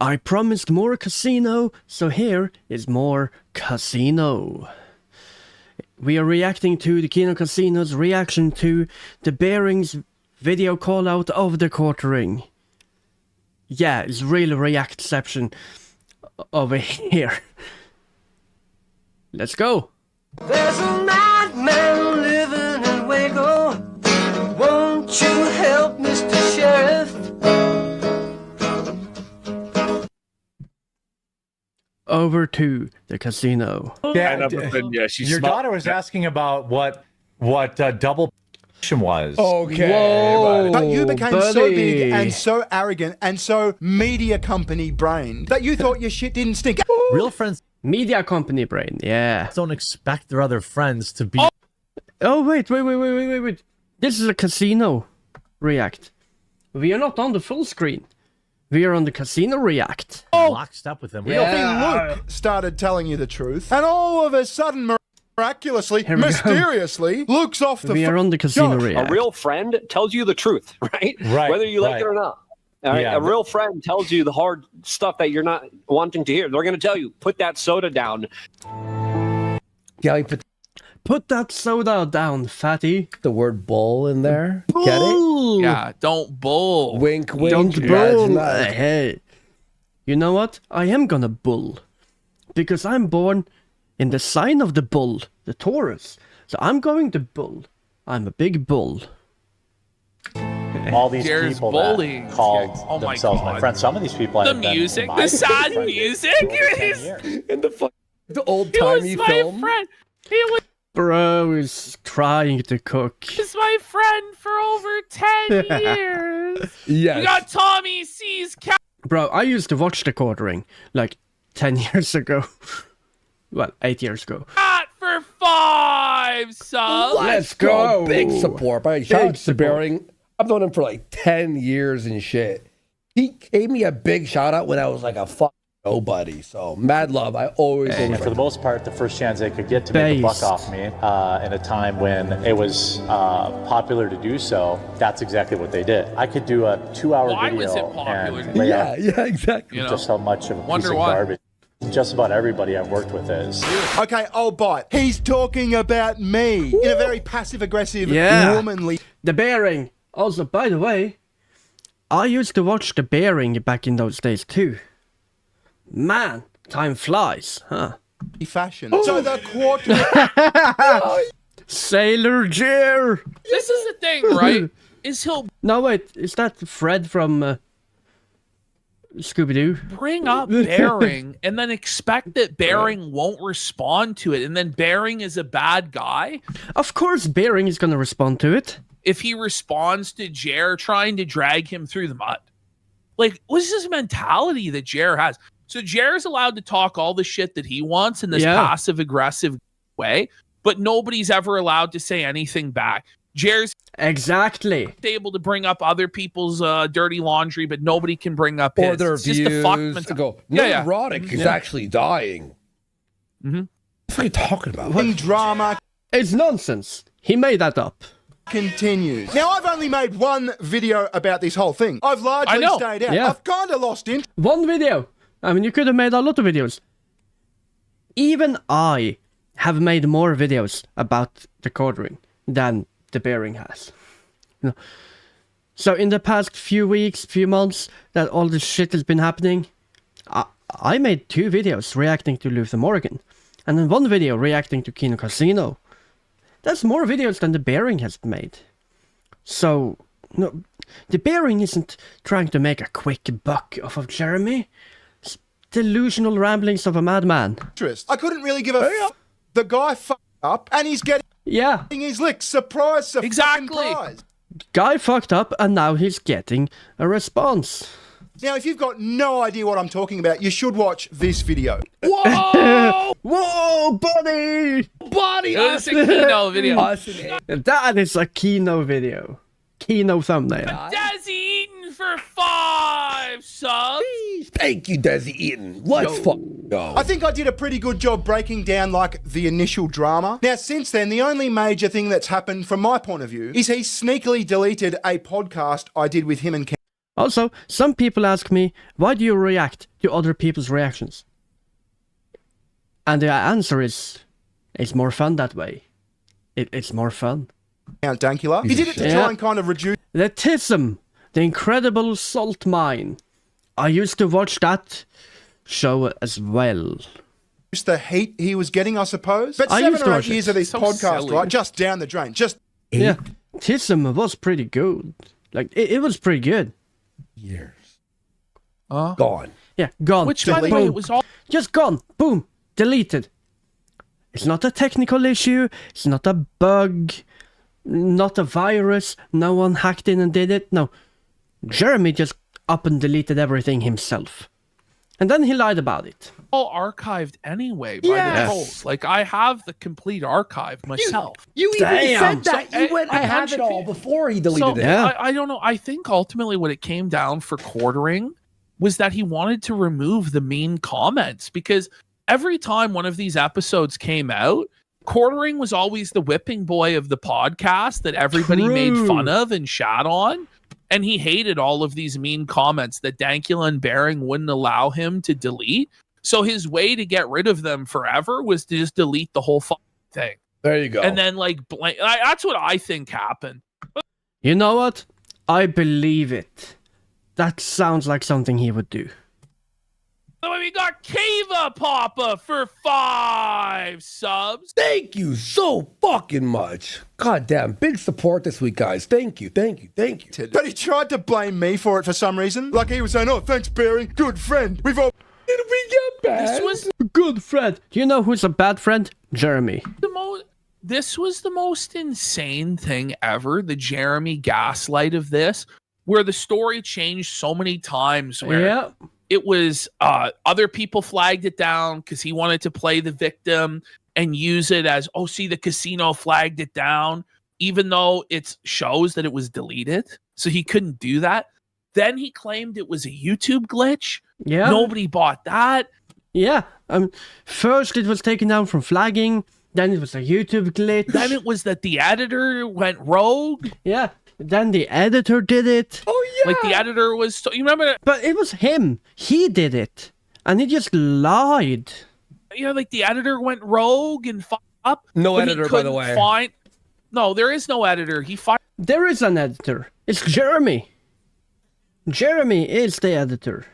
I promised more casino, so here is more casino. We are reacting to the KinoCasino's reaction to the Bearing's video call out of the quartering. Yeah, it's real react-ception over here. Let's go. There's a madman living in Waco. Won't you help, Mr. Sheriff? Over to the casino. Yeah, your daughter was asking about what double was. Okay. Whoa, but you became so buddy. big and so arrogant and so media company brained that you thought your shit didn't stink. Real friends Media company brain, yeah. don't expect their other friends to be Oh, wait. This is a casino react. We are not on the full screen. We are on the casino react. lockstep with them. Luke started telling you the truth, and all of a sudden, miraculously, Here we go. mysteriously, Luke's off the We are on the casino Josh, react. A real friend tells you the truth, right? Right, Whether you like right. it or not. All right? Yeah, a real friend tells you the hard stuff that you're not wanting to hear. They're going to tell you, put that soda down. Yeah, we put Put that soda down, fatty. the word bull in there. Get it? Bull. Yeah, don't bull. Wink, wink. Don't Yeah, bull. it's not- Hey. You know what? I am gonna bull. Because I'm born in the sign of the bull, the Taurus. So I'm going to bull. I'm a big bull. All these There's people bullying. that called Oh my themselves my God. friends. Some of these people, The have been music, my the sad friends music. for over 10 years. In the old He was timey my film. friend. He was Bro is trying to cook. my friend for over 10 years. Yes. We got Tommy C's cat. Bro, I used to watch the quartering like 10 years ago. Well, 8 years ago. For 5 subs. Let's go. Big support. By shout Big out to support. Bearing. I've known him for like 10 years and shit. He gave me a big shout out when I was like a fuck nobody. So mad love. I always And for the most part, the first chance they could get to make a buck Based. off me in a time when it was popular to do so, that's exactly what they did. I could do a 2-hour Why video was it popular and to lay Yeah, out yeah, exactly. You know, just how much of a wonder piece of why. garbage just about everybody I've worked with is. Okay, old bite. He's talking about me in a very passive-aggressive, Yeah. womanly. The Bearing. Also, by the way, I used to watch The Bearing back in those days too. Man, time flies, huh? fashion. So the quarter. Sailor Jer! This is the thing, right? Is he'll No, wait, is that Fred from Scooby-Doo? bring up Bearing and then expect that Bearing won't respond to it, and then Bearing is a bad guy. Of course Bearing is gonna respond to it. If he responds to Jer trying to drag him through the mud. Like, what's this mentality that Jer has? So Jer's allowed to talk all the shit that he wants in this Yeah. passive aggressive way, but nobody's ever allowed to say anything back. Jer's Exactly. able to bring up other people's dirty laundry, but nobody can bring up his. Or their It's just a fuck views. mentality. Go, Yeah, yeah. neurotic is actually dying. Mhm. What are you talking about? Drama It's nonsense. He made that up. continues. Now, I've only made one video about this whole thing. I've largely I know. stayed out. Yeah. I've kind of lost interest. One video. I mean, you could have made a lot of videos. Even I have made more videos about the quartering than the Bearing has. You know? So in the past few weeks, few months, that all this shit has been happening, I made 2 videos reacting to Luther Morgan, and then 1 video reacting to KinoCasino. That's more videos than the Bearing has made. So, no, the Bearing isn't trying to make a quick buck off of Jeremy. It's delusional ramblings of a madman. I couldn't really give a f. The guy fucked up, and he's getting Yeah, his licks. Surprise, Exactly. surprise. guy fucked up and now he's getting a response. Now, if you've got no idea what I'm talking about, you should watch this video. Whoa! Whoa, buddy! Body It was a Kino video. us and That is a Kino video. Kino thumbnail. Desi Eaton for 5 subs. Thank you, Desi Eaton. Let's fucking go. I think I did a pretty good job breaking down, like, the initial drama. Now, since then, the only major thing that's happened from my point of view is he sneakily deleted a podcast I did with him and Ken. Also, some people ask me, why do you react to other people's reactions? And the answer is, it's more fun that way. It's more fun. Count Dankula. He did it to try and kind of reduce The Tism, the incredible salt mine. I used to watch that show as well. the heat he was getting, I suppose. But I 7 used to or 8 watch years it. of this So podcast, silly. right? Just down the drain. Just Yeah, Tism was pretty good. Like, it was pretty good. Years. Huh? Gone. Yeah, gone. Which, by the way, it Boom. was all Just gone. Boom. Deleted. It's not a technical issue. It's not a bug. Not a virus. No one hacked in and did it. No. Jeremy just up and deleted everything himself. And then he lied about it. archived anyway by Yes. the trolls. Like, I have the complete archive myself. You even Damn. said that. So, You went, a I have bunch it of all people- before he deleted it. Yeah. I don't know. I think ultimately what it came down for quartering was that he wanted to remove the mean comments, because every time one of these episodes came out, quartering was always the whipping boy of the podcast that everybody made True. fun of and shat on. And he hated all of these mean comments that Dankula and Bering wouldn't allow him to delete. So his way to get rid of them forever was to just delete the whole fucking thing. There you go. And then, like, that's what I think happened. You know what? I believe it. That sounds like something he would do. So we got Kiva Papa for 5 subs. Thank you so fucking much. God damn, big support this week, guys. Thank you, thank you, thank you. but he tried to blame me for it for some reason. Like he was saying, "Oh, thanks, Barry. Good friend. We've all." Did we get bad? This was Good friend. Do you know who's a bad friend? Jeremy. the most. This was the most insane thing ever. The Jeremy gaslight of this, where the story changed so many times. Where Yeah. it was other people flagged it down because he wanted to play the victim and use it as, oh, see, the casino flagged it down, even though it shows that it was deleted. So he couldn't do that. Then he claimed it was a YouTube glitch. Yeah. Nobody bought that. Yeah. First it was taken down from flagging. Then it was a YouTube glitch. Then it was that the editor went rogue. Yeah. Then the editor did it. Oh, yeah. Like the editor was, you remember that? But it was him. He did it. And he just lied. You know, like the editor went rogue and fucked up. No but he editor, by the couldn't way. No, there is no editor. He fired There is an editor. It's Jeremy. Jeremy is the editor.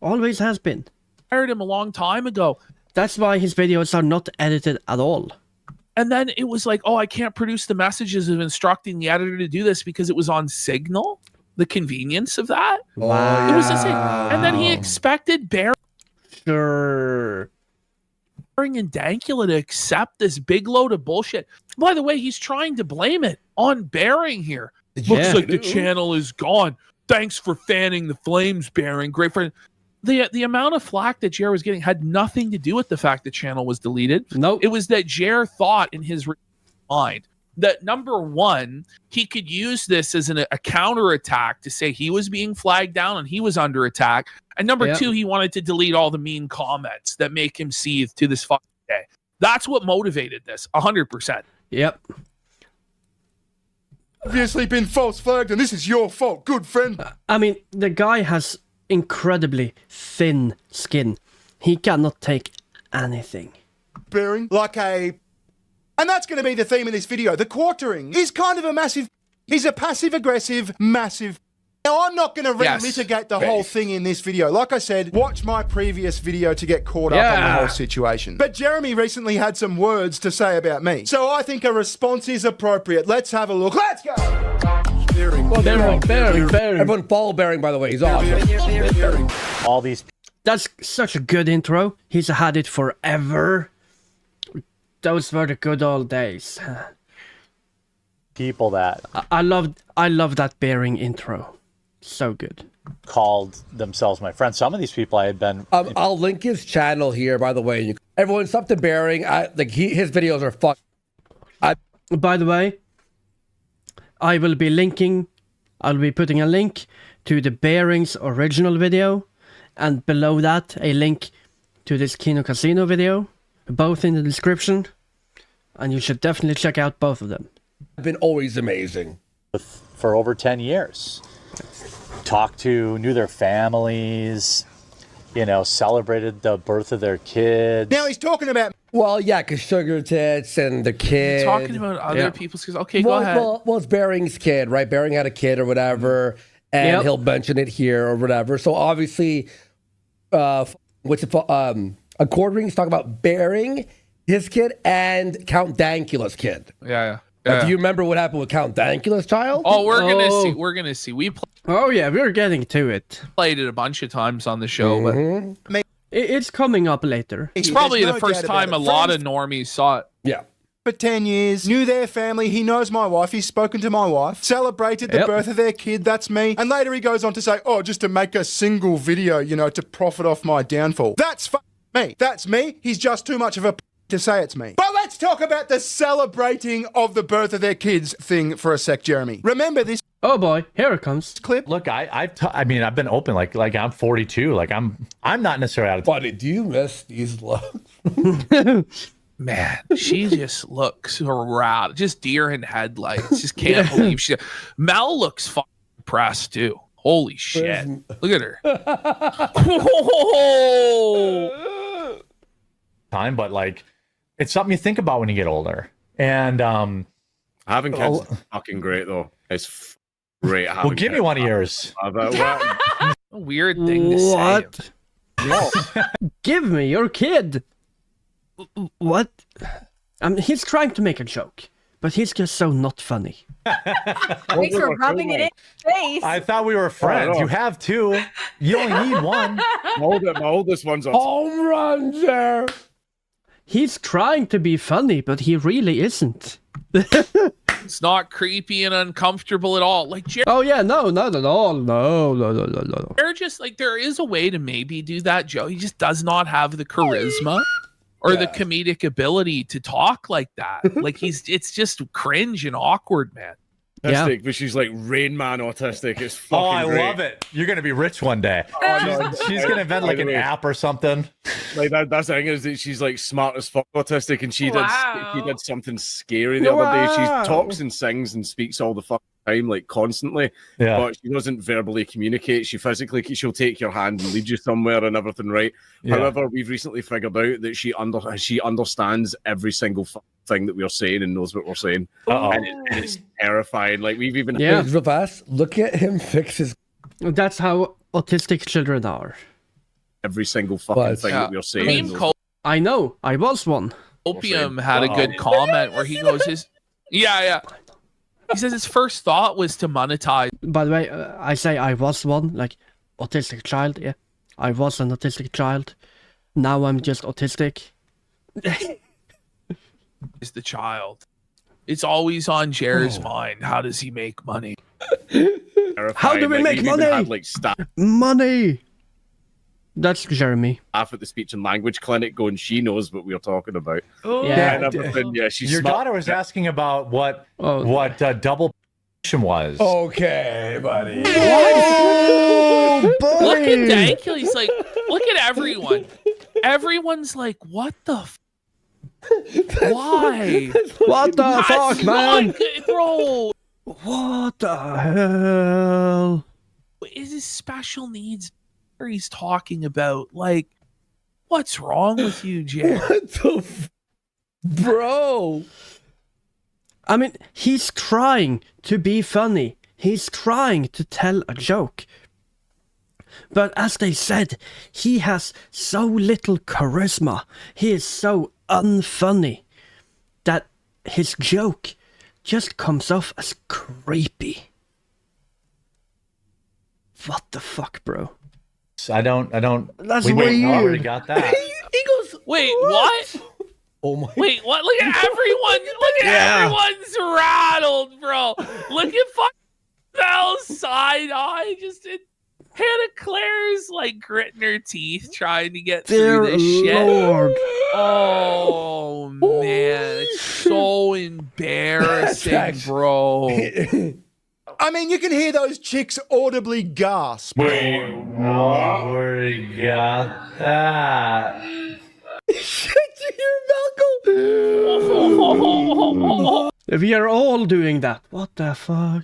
Always has been. him a long time ago. That's why his videos are not edited at all. And then it was like, oh, I can't produce the messages of instructing the editor to do this because it was on Signal. The convenience of that. Wow. It was insane. And then he expected Sure. Bering and Dankula to accept this big load of bullshit. By the way, he's trying to blame it on Bering here. Looks like the channel is gone. Thanks for fanning the flames, Bering. Great friend. The amount of flack that Jer was getting had nothing to do with the fact the channel was deleted. Nope. It was that Jer thought in his mind that, number one, he could use this as a counterattack to say he was being flagged down and he was under attack. And number Yep. two, he wanted to delete all the mean comments that make him seethe to this fucking day. That's what motivated this, 100%. Yep. Obviously been false flagged, and this is your fault. Good friend. I mean, the guy has incredibly thin skin. He cannot take anything. Bearing like a. And that's going to be the theme of this video. The quartering is kind of a massive. He's a passive aggressive, massive. Now, I'm not going to Yes. relitigate the whole thing in this video. Like I said, watch my previous video to get caught up on the Yeah. whole situation. But Jeremy recently had some words to say about me. So I think a response is appropriate. Let's have a look. Let's go! Everyone follow Bering, by the way. He's awesome. All these That's such a good intro. He's had it forever. Those were the good old days. people that I love that Bering intro. So good. called themselves my friends, some of these people I had been I'll link his channel here, by the way. Everyone, stop to Bering. His videos are fuck. By the way, I'll be putting a link to the Bering's original video, and below that a link to this KinoCasino video, both in the description, and you should definitely check out both of them. Been always amazing. for over 10 years. talked to, knew their families, you know, celebrated the birth of their kid. Now he's talking about. Well, yeah, because Sugar Tits and the kid. Talking about other people's kids. Okay, go ahead. Well, it's Bering's kid, right? Bering had a kid or whatever, and he'll mention it here or whatever. So obviously, a Quartering's talking about Bering, his kid, and Count Dankula's kid. Yeah. Do you remember what happened with Count Dankula's child? Oh, we're gonna see. We're gonna see. We we're getting to it. Played it a bunch of times on the show, but It's coming up later. it's probably the first time a lot of normies saw it. Yeah. For 10 years, knew their family, he knows my wife, he's spoken to my wife, celebrated the birth of their kid, that's me. And later he goes on to say, oh, just to make a single video, you know, to profit off my downfall. That's me. That's me. He's just too much of a to say it's me. But let's talk about the celebrating of the birth of their kids thing for a sec, Jeremy. Remember this? Oh boy, here it comes. Clip. Look, I've been open. Like I'm 42. Like I'm not necessarily out of. Buddy, do you miss these looks? Man, she just looks around, just deer in headlights. Just can't believe she. Mel looks fucking impressed too. Holy shit! Look at her. Time, but like, it's something you think about when you get older. And having kids is fucking great though. It's great. Well, give me one of yours. A weird thing to say. Give me your kid. What? He's trying to make a joke, but he's just so not funny. Thanks for rubbing it in your face. I thought we were friends. You have two. You only need one. My oldest one's on home run there. He's trying to be funny, but he really isn't. It's not creepy and uncomfortable at all. Like, oh yeah, no, not at all. No. They're just like, there is a way to maybe do that, Joe. He just does not have the charisma or the comedic ability to talk like that. Like it's just cringe and awkward, man. Autistic, but she's like Rain Man autistic. It's fucking I great. love it. You're gonna be rich one day. She's gonna invent like an app or something. Like that's the thing is that she's like smart as fuck autistic, and she did something scary the other day. She talks and sings and speaks all the fucking time, like constantly. Yeah. But she doesn't verbally communicate. She'll take your hand and lead you somewhere and everything, right? Yeah. However, we've recently figured out that she understands every single thing that we're saying and knows what we're saying. And it's terrifying. Like we've even Real fast. Look at him fix his. That's how autistic children are. Every single fucking thing that we're saying. I know. I was one. Opium had a good comment where he goes, He says his first thought was to monetize. By the way, I say I was one, like autistic child. Yeah, I was an autistic child. Now I'm just autistic. Is the child. It's always on Jer's mind. How does he make money? How do we make money? Had, money. That's Jeremy. Half at the speech and language clinic going, she knows what we're talking about. Oh. Yeah, and everything. Yeah, she's Your smart. daughter was asking about what double was. Okay, buddy. Oh, buddy. Look at Dankula. He's like, look at everyone. Everyone's like, what the why? What the fuck, man? Bro. What the hell? Is his special needs he's talking about? Like, what's wrong with you, Jay? What the bro? I mean, he's trying to be funny. He's trying to tell a joke. But as they said, he has so little charisma. He is so unfunny that his joke just comes off as creepy. What the fuck, bro? I don't. That's we weird. already got that. He goes, wait, what? Oh my. Wait, what? Look at everyone. Look at everyone's rattled, bro. Look at Mel's side eye. Hannah Claire's like gritting her teeth trying to get through this Lord. shit. Oh man, it's so embarrassing, bro. I mean, you can hear those chicks audibly gasp. We already got that. We are all doing that. What the fuck?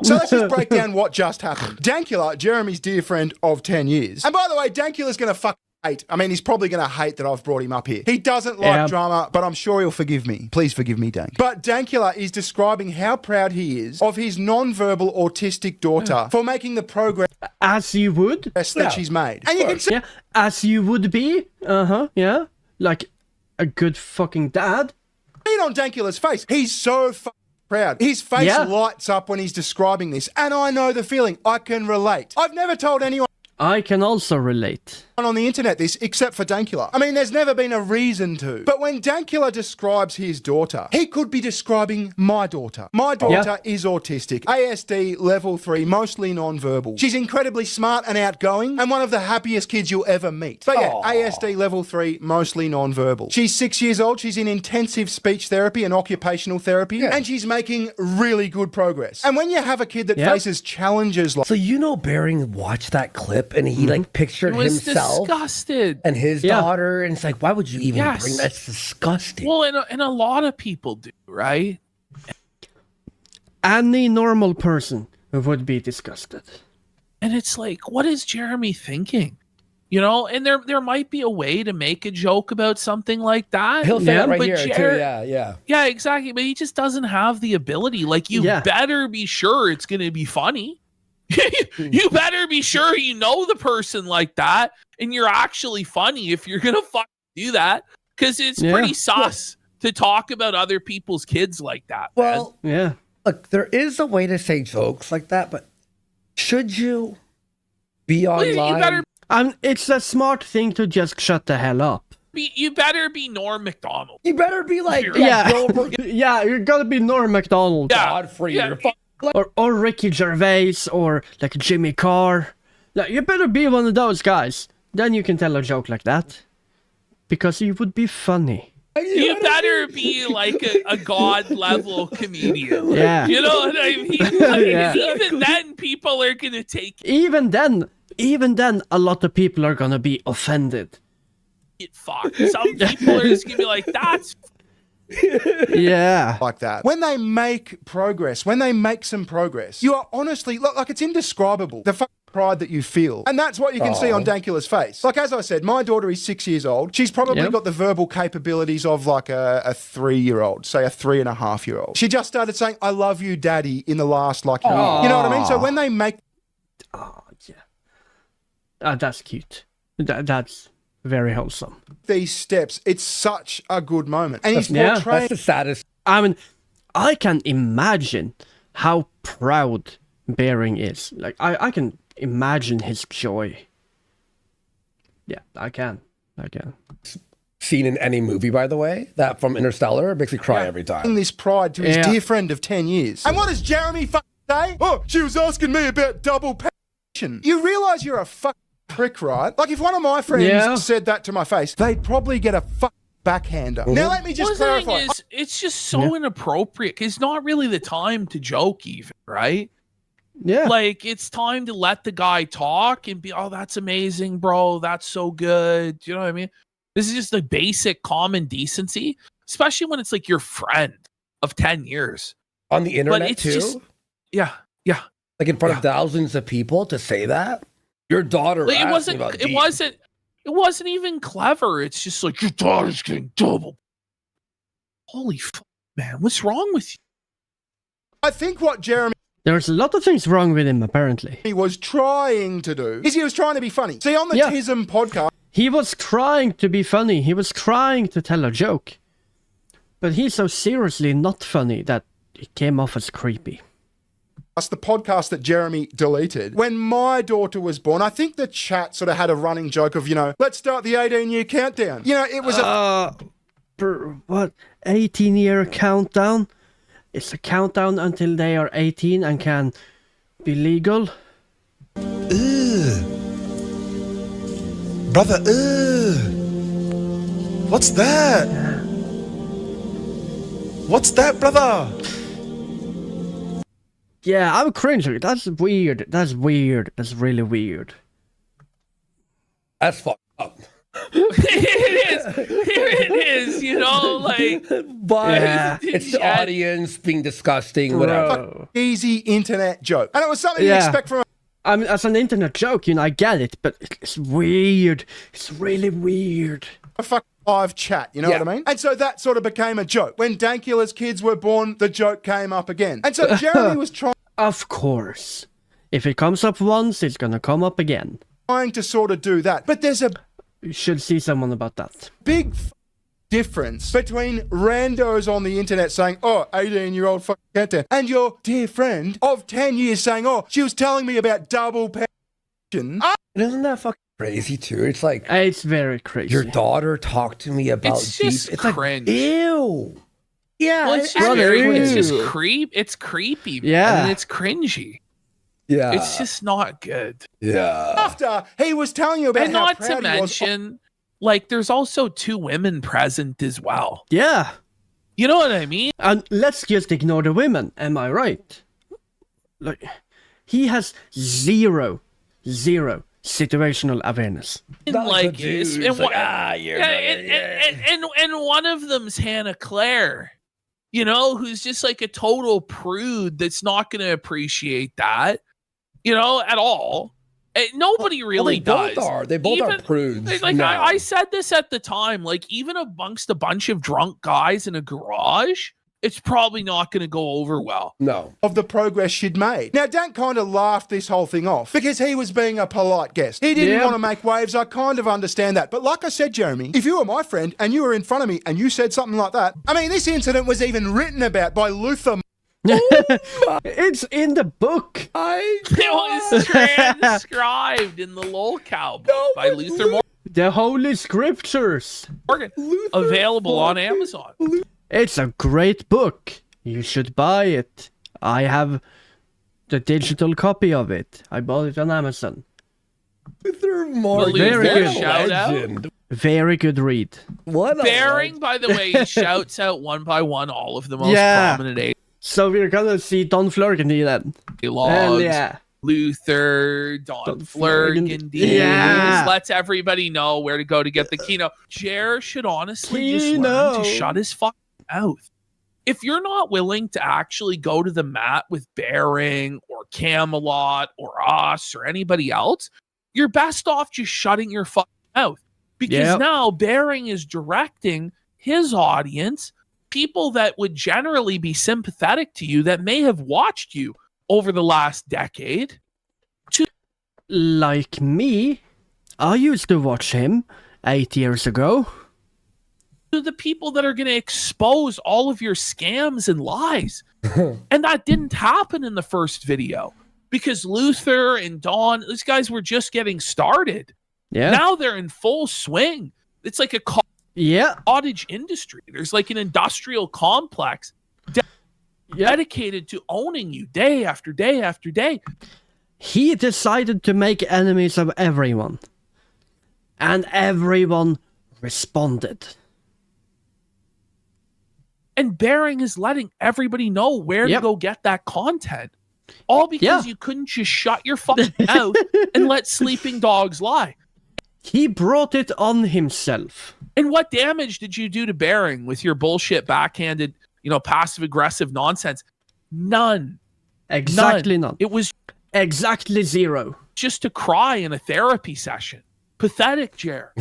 So let's just break down what just happened. Dankula, Jeremy's dear friend of 10 years. And by the way, Dankula's going to fuck hate. I mean, he's probably going to hate that I've brought him up here. He doesn't like drama, but I'm sure he'll forgive me. Please forgive me, Dank. But Dankula is describing how proud he is of his non-verbal autistic daughter for making the progress as you would that she's made. And you can see as you would be. Yeah. Like a good fucking dad. On Dankula's face. He's so proud. His face lights up when he's describing this. And I know the feeling. I can relate. I've never told anyone I can also relate on the internet this, except for Dankula. I mean, there's never been a reason to. But when Dankula describes his daughter, he could be describing my daughter. My daughter is autistic. ASD level 3, mostly non-verbal. She's incredibly smart and outgoing and one of the happiest kids you'll ever meet. But yeah, ASD level 3, mostly non-verbal. She's 6 years old. She's in intensive speech therapy and occupational therapy, and she's making really good progress. And when you have a kid that faces challenges like... So you know Bering watched that clip and he like pictured himself disgusted and his daughter, and it's like, why would you even bring that's disgusting. Well, and a lot of people do, right? Any normal person would be disgusted. And it's like, what is Jeremy thinking? You know, and there might be a way to make a joke about something like that. He'll say that right here too. Yeah, exactly. But he just doesn't have the ability. Like, you better be sure it's going to be funny. You better be sure you know the person like that, and you're actually funny if you're gonna do that, because it's pretty sus to talk about other people's kids like that. Well, look, there is a way to say jokes like that, but should you be online? It's a smart thing to just shut the hell up. You better be Norm Macdonald. You better be like you're gonna be Norm Macdonald. Godfrey. Or Ricky Gervais, or like Jimmy Carr. Like, you better be one of those guys. Then you can tell a joke like that. Because you would be funny. You better be like a god-level comedian. Yeah. You know what I mean? Like, even then, people are going to take it. Even then, a lot of people are going to be offended. Fuck. Some people are just going to be like, that's... like that. When they make progress, when they make some progress, you are honestly, like, it's indescribable, the pride that you feel. And that's what you can see on Dankula's face. Like, as I said, my daughter is 6 years old. She's probably got the verbal capabilities of like a 3-year-old, say a 3.5-year-old. She just started saying, I love you, Daddy, in the last, like, year. You know what I mean? So when they make... that's cute. That's... very wholesome. These steps, it's such a good moment. And he's portraying... That's the saddest. I mean, I can imagine how proud Bering is. Like, I can imagine his joy. Yeah, I can. Seen in any movie, by the way, that from Interstellar, makes me cry every time. This pride to his dear friend of 10 years. And what does Jeremy say? Oh, she was asking me about double penetration. You realise you're a prick, right? Like, if one of my friends said that to my face, they'd probably get a backhander. Now let me just clarify. The thing is, it's just so inappropriate. It's not really the time to joke, even, right? Yeah. Like, it's time to let the guy talk and be, oh, that's amazing, bro. That's so good. You know what I mean? This is just the basic common decency, especially when it's like your friend of 10 years. On the internet too? Just, yeah. Like in front of thousands of people to say that? Your daughter. Like, it wasn't even clever. It's just like, your daughter's getting double. Holy fuck, man, what's wrong with you? I think what Jeremy... There's a lot of things wrong with him, apparently. He was trying to do is he was trying to be funny. See, on the Tism podcast... He was trying to be funny. He was trying to tell a joke. But he's so seriously not funny that it came off as creepy. That's the podcast that Jeremy deleted. When my daughter was born, I think the chat sort of had a running joke of, let's start the 18-year countdown. It was what? 18-year countdown? It's a countdown until they are 18 and can be legal. Brother, what's that? What's that, brother? Yeah, I'm cringing. That's weird. That's really weird. That's fucked up. It is. Here it is. You know, like. But it's the audience being disgusting. Whatever. Easy internet joke, and it was something you expect from. I mean, as an internet joke, I get it, but it's weird. It's really weird. A fucking live chat, you know what I mean? And so that sort of became a joke. When Dankula's kids were born, the joke came up again. And so Jeremy was trying. Of course. If it comes up once, it's gonna come up again. Trying to sort of do that. But there's a... You should see someone about that. Big difference between randos on the internet saying, oh, 18-year-old fucking content, and your dear friend of 10 years saying, oh, she was telling me about double penetration. Isn't that fucking crazy too? It's like... It's very crazy. Your daughter talked to me about It's just it's cringe. Like, ew. Yeah, Well, it's just creep. It's creepy. Yeah. And it's cringy. Yeah. It's just not good. Yeah. After he was telling you about And how not proud to he was. mention, like, there's also 2 women present as well. Yeah. You know what I mean? And let's just ignore the women, am I right? Like, he has zero situational awareness. And one of them's Hannah Claire, who's just like a total prude that's not going to appreciate that, at all. Nobody really does. They both are prudes. Like I said this at the time, like even amongst a bunch of drunk guys in a garage, it's probably not going to go over well. No. Of the progress she'd made. Now, Dan kind of laughed this whole thing off because he was being a polite guest. He didn't want to make waves. I kind of understand that. But like I said, Jeremy, if you were my friend and you were in front of me and you said something like that, I mean, this incident was even written about by Luther. It's in the book. It was transcribed in the lolcow book by Luther Morgan. The Holy Scriptures. Available on Amazon. It's a great book. You should buy it. I have the digital copy of it. I bought it on Amazon. Luther Morgan. Very good. Shout Legend. out. Very good read. What? Bearing, by the way, he shouts out one by one all of the most prominent age. So we're gonna see Don Flurgandy then. Logs, yeah. Luther, Don Flurgandy. Yeah. Lets everybody know where to go to get the Kino. Jer should honestly just learn to shut his fucking mouth. If you're not willing to actually go to the mat with Bearing or Camelot or us or anybody else, you're best off just shutting your fucking mouth. Because now Bearing is directing his audience, people that would generally be sympathetic to you, that may have watched you over the last decade. Like me, I used to watch him 8 years ago. To the people that are going to expose all of your scams and lies. And that didn't happen in the first video because Luther and Don, these guys were just getting started. Yeah. Now they're in full swing. It's like a cottage industry. There's like an industrial complex dedicated to owning you day after day after day. He decided to make enemies of everyone. And everyone responded. And Bearing is letting everybody know where to go get that content. All because you couldn't just shut your fucking mouth and let sleeping dogs lie. He brought it on himself. And what damage did you do to Bearing with your bullshit, backhanded, passive-aggressive nonsense? None. Exactly none. It was exactly zero. Just to cry in a therapy session. Pathetic, Jer.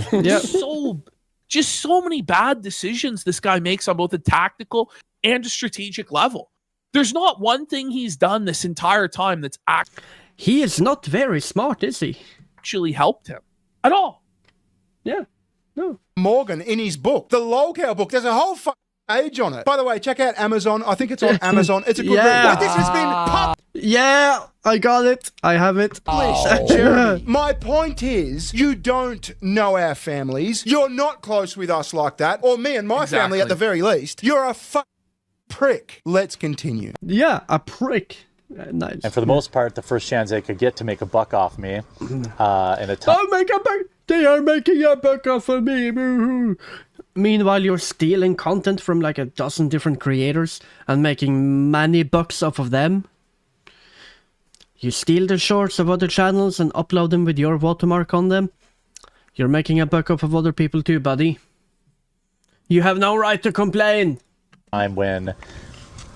Just so many bad decisions this guy makes on both a tactical and a strategic level. There's not one thing he's done this entire time that's He is not very smart, is he? Actually helped him at all. Yeah. No. Morgan in his book, the Lolcow book, there's a whole page on it. By the way, check out Amazon. I think it's on Amazon. It's a good read. But this has been published. Yeah, I got it. I have it. Jeremy, my point is, you don't know our families. You're not close with us like that, or me and my family at the very least. You're a prick. Let's continue. Yeah, a prick. Nice. And for the most part, the first chance they could get to make a buck off me in a time. I'll make a buck. They are making a buck off of me. Woo-hoo. Meanwhile, you're stealing content from like a dozen different creators and making many bucks off of them. You steal the shorts of other channels and upload them with your watermark on them. You're making a buck off of other people too, buddy. You have no right to complain. Time when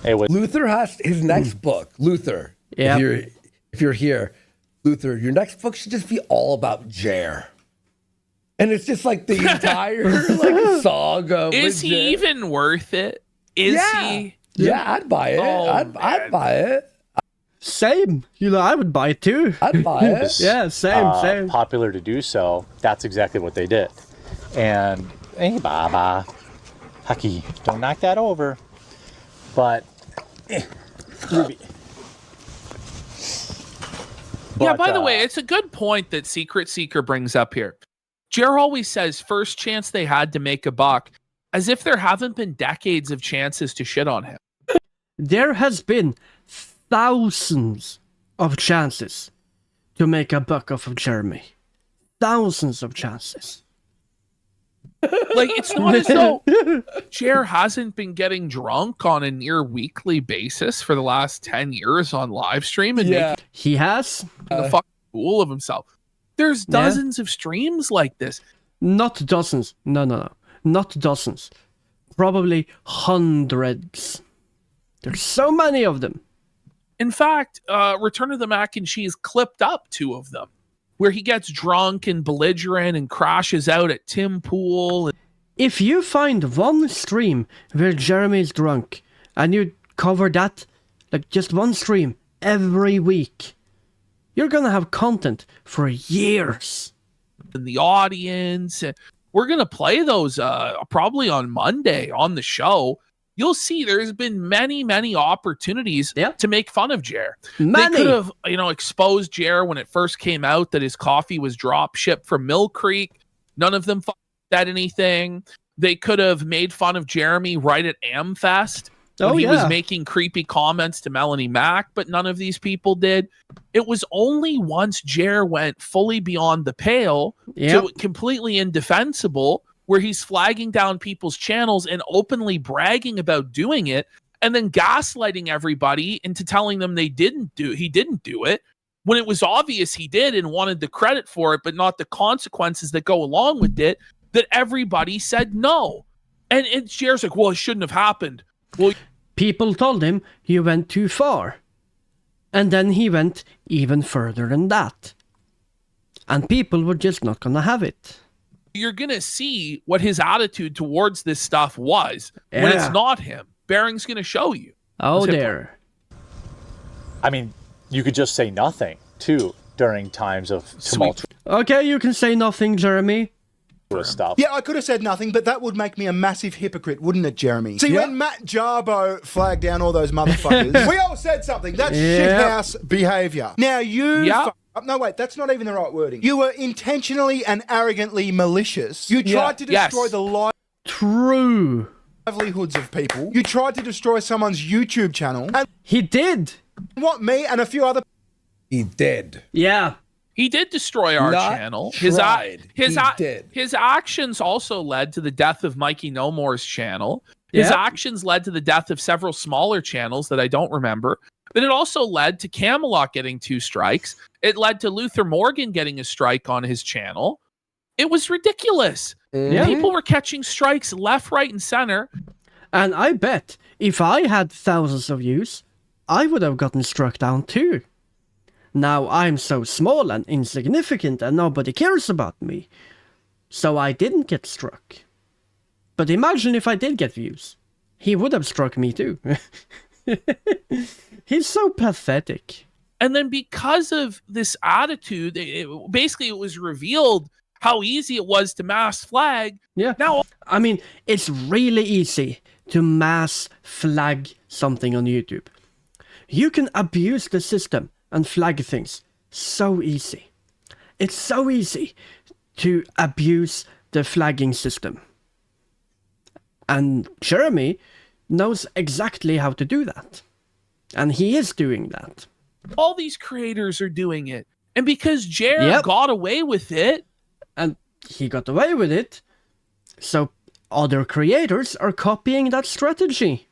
it was Luther has his next book. Luther, if you're here, Luther, your next book should just be all about Jer. And it's just like the entire like saga. Is he even worth it? Is he? Yeah, I'd buy it. I'd buy it. Same. You know, I would buy it too. I'd buy it. Yeah, same. popular to do so, that's exactly what they did. And hey, Baba, Hucky, don't knock that over. But Ruby. Yeah, by the way, it's a good point that Secret Seeker brings up here. Jer always says first chance they had to make a buck, as if there haven't been decades of chances to shit on him. There has been thousands of chances to make a buck off of Jeremy. Thousands of chances. Like, it's not as though Jer hasn't been getting drunk on a near weekly basis for the last 10 years on live stream and making he has a fucking fool of himself. There's dozens of streams like this. Not dozens. No. Not dozens. Probably hundreds. There's so many of them. In fact, Return of the Mac and Cheese clipped up 2 of them, where he gets drunk and belligerent and crashes out at Tim Pool. If you find one stream where Jeremy's drunk and you cover that, like just one stream every week, you're gonna have content for years. In the audience, we're gonna play those probably on Monday on the show. You'll see there's been many opportunities to make fun of Jer. They could have, exposed Jer when it first came out that his coffee was drop shipped from Mill Creek. None of them said anything. They could have made fun of Jeremy right at AmFest when he was making creepy comments to Melanie Mack, but none of these people did. It was only once Jer went fully beyond the pale to completely indefensible, where he's flagging down people's channels and openly bragging about doing it, and then gaslighting everybody into telling them he didn't do it, when it was obvious he did and wanted the credit for it, but not the consequences that go along with it, that everybody said no. And Jer's like, well, it shouldn't have happened. Well, people told him you went too far. And then he went even further than that. And people were just not gonna have it. You're going to see what his attitude towards this stuff was when it's not him. Bering's going to show you. Oh, there. I mean, you could just say nothing, too, during times of tumult. Okay, you can say nothing, Jeremy. Stuff. Yeah, I could have said nothing, but that would make me a massive hypocrite, wouldn't it, Jeremy? See, when Matt Jarbo flagged down all those motherfuckers, we all said something. That's shithouse behavior. Now you... No, wait, that's not even the right wording. You were intentionally and arrogantly malicious. You tried to destroy the livelihoods of people. You tried to destroy someone's YouTube channel. And he did. What, me and a few other... He did. Yeah. He did destroy our channel. His actions also led to the death of Mikey No More's channel. His actions led to the death of several smaller channels that I don't remember. But it also led to Camelot getting 2 strikes. It led to Luther Morgan getting a strike on his channel. It was ridiculous. People were catching strikes left, right, and center. And I bet if I had thousands of views, I would have gotten struck down too. Now I'm so small and insignificant and nobody cares about me. So I didn't get struck. But imagine if I did get views. He would have struck me too. He's so pathetic. And then because of this attitude, it was revealed how easy it was to mass flag. Yeah. Now, I mean, it's really easy to mass flag something on YouTube. You can abuse the system and flag things. So easy. It's so easy to abuse the flagging system. And Jeremy knows exactly how to do that. And he is doing that. All these creators are doing it. And because Jer got away with it. And he got away with it. So other creators are copying that strategy.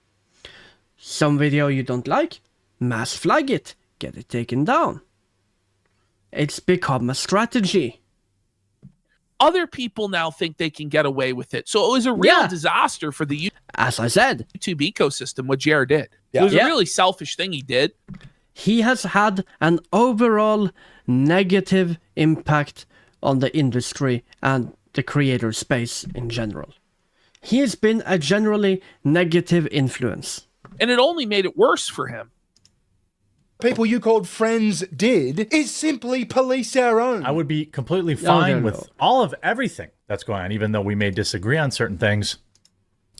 Some video you don't like, mass flag it. Get it taken down. It's become a strategy. other people now think they can get away with it. So it was a real disaster for the as I said, YouTube ecosystem, what Jer did. It was a really selfish thing he did. He has had an overall negative impact on the industry and the creator space in general. He has been a generally negative influence. And it only made it worse for him. People you called friends did is simply police our own. I would be completely fine with all of everything that's going on, even though we may disagree on certain things.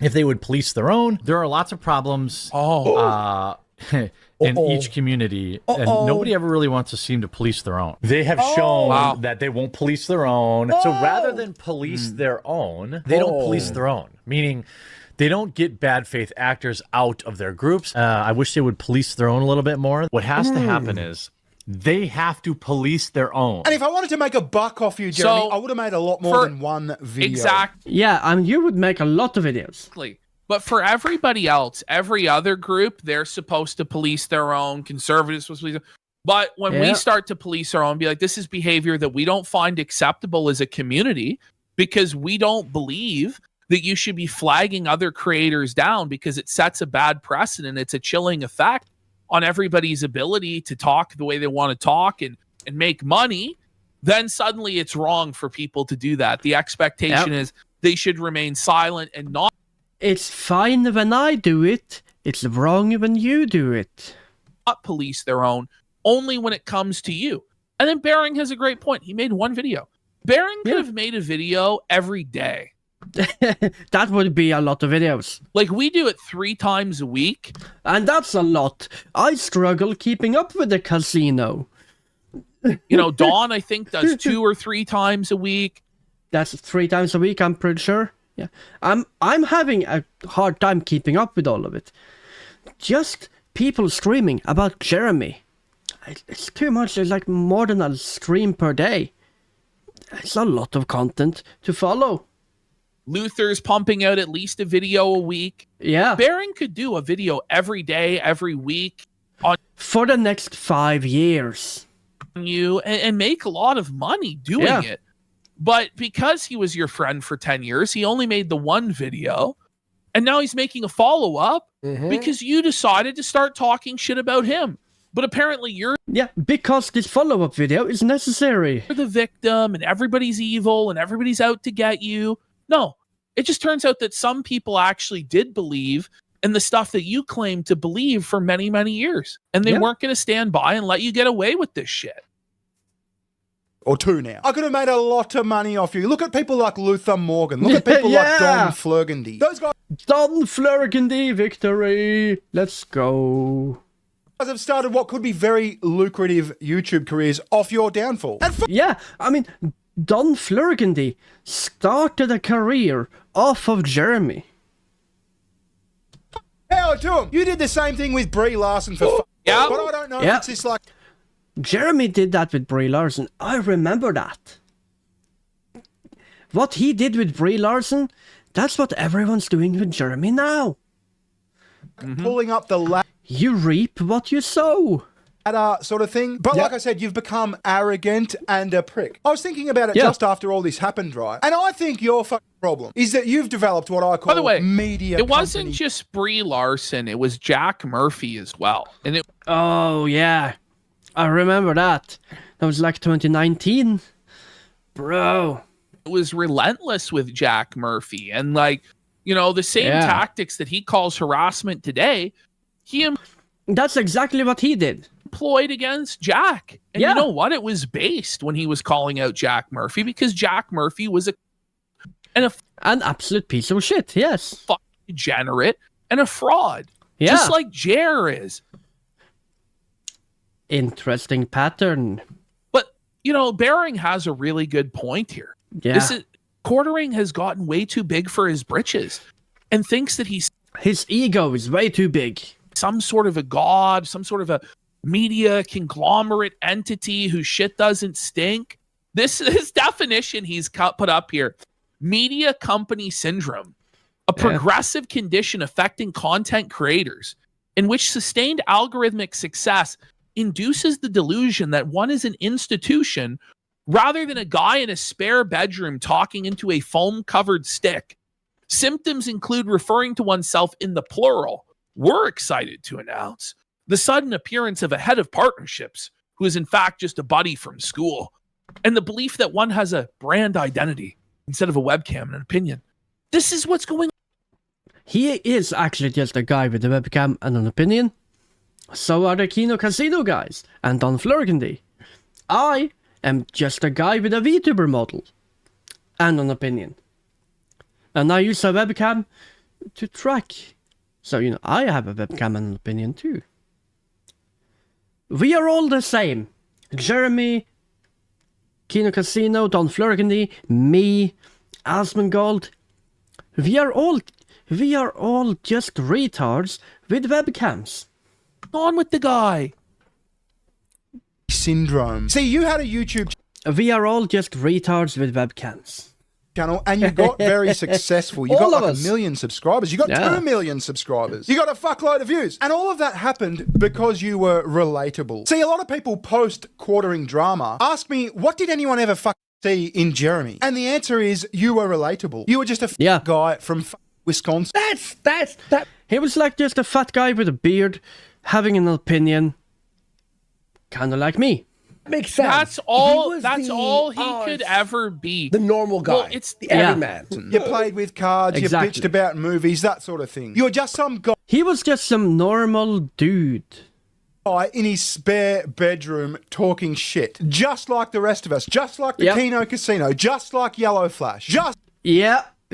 If they would police their own, there are lots of problems in each community, and nobody ever really wants to seem to police their own. They have shown that they won't police their own. So rather than police their own, they don't police their own, meaning they don't get bad faith actors out of their groups. I wish they would police their own a little bit more. What has to happen is they have to police their own. And if I wanted to make a buck off you, Jeremy, I would have made a lot more than one video. Exactly. Yeah, you would make a lot of videos. But for everybody else, every other group, they're supposed to police their own. Conservatives supposed to police. But when we start to police our own, be like, this is behavior that we don't find acceptable as a community because we don't believe that you should be flagging other creators down because it sets a bad precedent. It's a chilling effect on everybody's ability to talk the way they want to talk and make money. Then suddenly it's wrong for people to do that. The expectation is they should remain silent and not. It's fine when I do it. It's wrong when you do it. Not police their own, only when it comes to you. And then Bering has a great point. He made one video. Bering could have made a video every day. That would be a lot of videos. Like, we do it 3 times a week. And that's a lot. I struggle keeping up with the casino. You know, Dawn, I think, does 2 or 3 times a week. That's 3 times a week, I'm pretty sure. Yeah. I'm having a hard time keeping up with all of it. Just people screaming about Jeremy. It's too much. It's like more than a stream per day. It's a lot of content to follow. Luther's pumping out at least a video a week. Yeah. Bering could do a video every day, every week. For the next 5 years. You and make a lot of money doing it. But because he was your friend for 10 years, he only made the one video. And now he's making a follow-up because you decided to start talking shit about him. But apparently you're... Yeah, because this follow-up video is necessary. You're the victim and everybody's evil and everybody's out to get you. No, it just turns out that some people actually did believe in the stuff that you claimed to believe for many, many years. And they weren't going to stand by and let you get away with this shit. Or 2 now. I could have made a lot of money off you. Look at people like Luther Morgan. Look at people like Don Flurgandy. Those guys... Don Flurgandy, victory. Let's go. Guys have started what could be very lucrative YouTube careers off your downfall. Yeah, I mean... Don Flurgandy started a career off of Jeremy. Power to him. You did the same thing with Brie Larson for Yeah. But I don't know if it's just like... Jeremy did that with Brie Larson. I remember that. What he did with Brie Larson, that's what everyone's doing with Jeremy now. Pulling up the ladder. You reap what you sow. Sort of thing. But like I said, you've become arrogant and a prick. I was thinking about it just after all this happened, right? And I think your fucking problem is that you've developed what I call By the way, media it wasn't just Brie Larson, it was Jack Murphy as well. And oh, yeah. I remember that. That was like 2019. Bro. It was relentless with Jack Murphy. And like, you know, the same tactics that he calls harassment today, that's exactly what he did. Employed against Jack. And you know what? It was based when he was calling out Jack Murphy because Jack Murphy was an absolute piece of shit, yes. Fucking degenerate and a fraud. Yeah. Just like Jer is. Interesting pattern. But, you know, Bering has a really good point here. Yeah. Quartering has gotten way too big for his britches and thinks that his ego is way too big. Some sort of a god, some sort of a media conglomerate entity whose shit doesn't stink. This definition he's put up here. Media company syndrome, a progressive condition affecting content creators in which sustained algorithmic success induces the delusion that one is an institution rather than a guy in a spare bedroom talking into a foam-covered stick. Symptoms include referring to oneself in the plural. We're excited to announce the sudden appearance of a head of partnerships who is in fact just a buddy from school, and the belief that one has a brand identity instead of a webcam and an opinion. This is what's going on. He is actually just a guy with a webcam and an opinion. So are the KinoCasino guys and Don Flurgandy. I am just a guy with a VTuber model and an opinion. And I use a webcam to track. So, you know, I have a webcam and an opinion too. We are all the same. Jeremy, KinoCasino, Don Flurgandy, me, Asmongold. We are all just retards with webcams. On with the guy. Syndrome. See, you had a YouTube We are all just retards with webcams. channel and you got very successful. You got like 1 million subscribers. You got 2 million subscribers. You got a fuckload of views. And all of that happened because you were relatable. See, a lot of people post quartering drama ask me, what did anyone ever see in Jeremy? And the answer is you were relatable. You were just a guy from Wisconsin. That's He was like just a fat guy with a beard, having an opinion, kind of like me. Makes sense. That's all he could ever be. The normal guy. Well, it's the everyman. You played with cards, you bitched about movies, that sort of thing. You're just some guy. He was just some normal dude. In his spare bedroom talking shit. Just like the rest of us. Just like the KinoCasino. Just like Yellow Flash.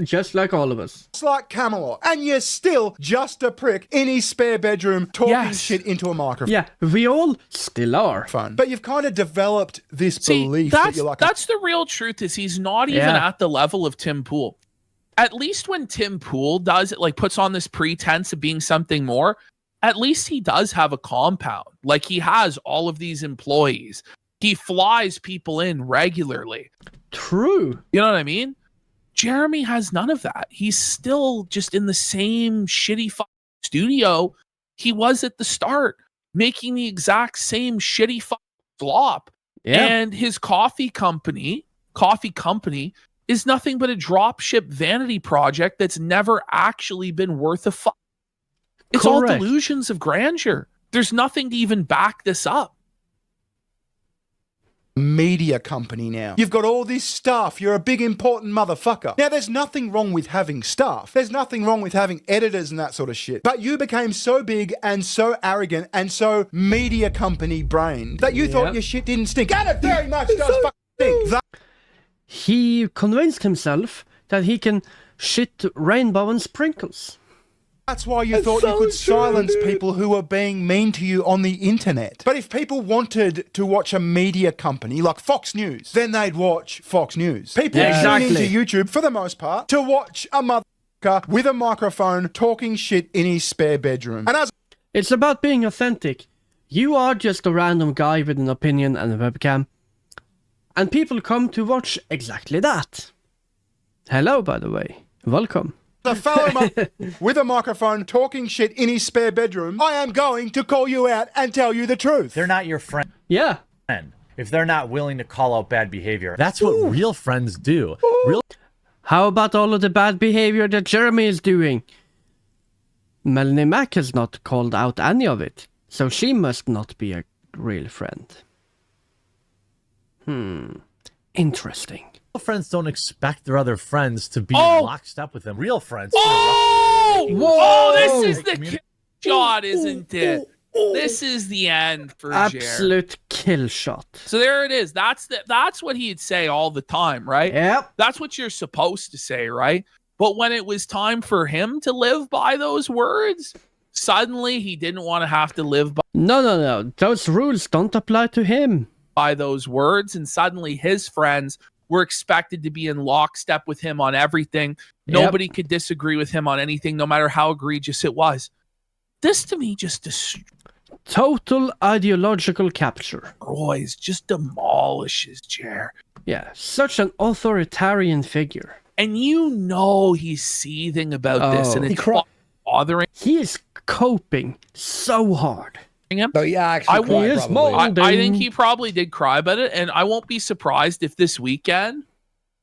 Just like all of us. Just like Camelot. And you're still just a prick in his spare bedroom talking shit into a microphone. Yeah, we all still are. Fun. But you've kind of developed this belief that you're like... That's the real truth, is he's not even at the level of Tim Pool. At least when Tim Pool does it, like puts on this pretense of being something more, at least he does have a compound. Like he has all of these employees. He flies people in regularly. True. You know what I mean? Jeremy has none of that. He's still just in the same shitty studio he was at the start, making the exact same shitty flop. Yeah. And his coffee company is nothing but a dropship vanity project that's never actually been worth a fuck. It's all delusions of grandeur. There's nothing to even back this up. Media company now. You've got all this staff. You're a big important motherfucker. Now, there's nothing wrong with having staff. There's nothing wrong with having editors and that sort of shit. But you became so big and so arrogant and so media company brained that you thought your shit didn't stink. And it very much does fucking stink. He convinced himself that he can shit rainbow and sprinkles. That's why you thought you could silence people who were being mean to you on the internet. But if people wanted to watch a media company like Fox News, then they'd watch Fox News. People tune into YouTube, for the most part, to watch a motherfucker with a microphone talking shit in his spare bedroom. And it's about being authentic. You are just a random guy with an opinion and a webcam. And people come to watch exactly that. Hello, by the way. Welcome. A fellow with a microphone talking shit in his spare bedroom, I am going to call you out and tell you the truth. They're not your friend. Yeah. If they're not willing to call out bad behavior. That's what real friends do. How about all of the bad behavior that Jeremy is doing? Melanie Mac has not called out any of it, so she must not be a real friend. Interesting. Real friends don't expect their other friends to be locked up with them. Real friends. This is the shot, isn't it? This is the end for absolute kill shot. So there it is. That's what he'd say all the time, right? Yep. That's what you're supposed to say, right? But when it was time for him to live by those words, suddenly he didn't want to have to live by No. Those rules don't apply to him. By those words, and suddenly his friends were expected to be in lockstep with him on everything. Nobody could disagree with him on anything, no matter how egregious it was. This to me just total ideological capture. Destroys, just demolishes Jer. Yeah, such an authoritarian figure. And you know he's seething about this, and it's bothering. He is coping so hard. him. No, yeah, actually, I think he probably did cry about it, and I won't be surprised if this weekend,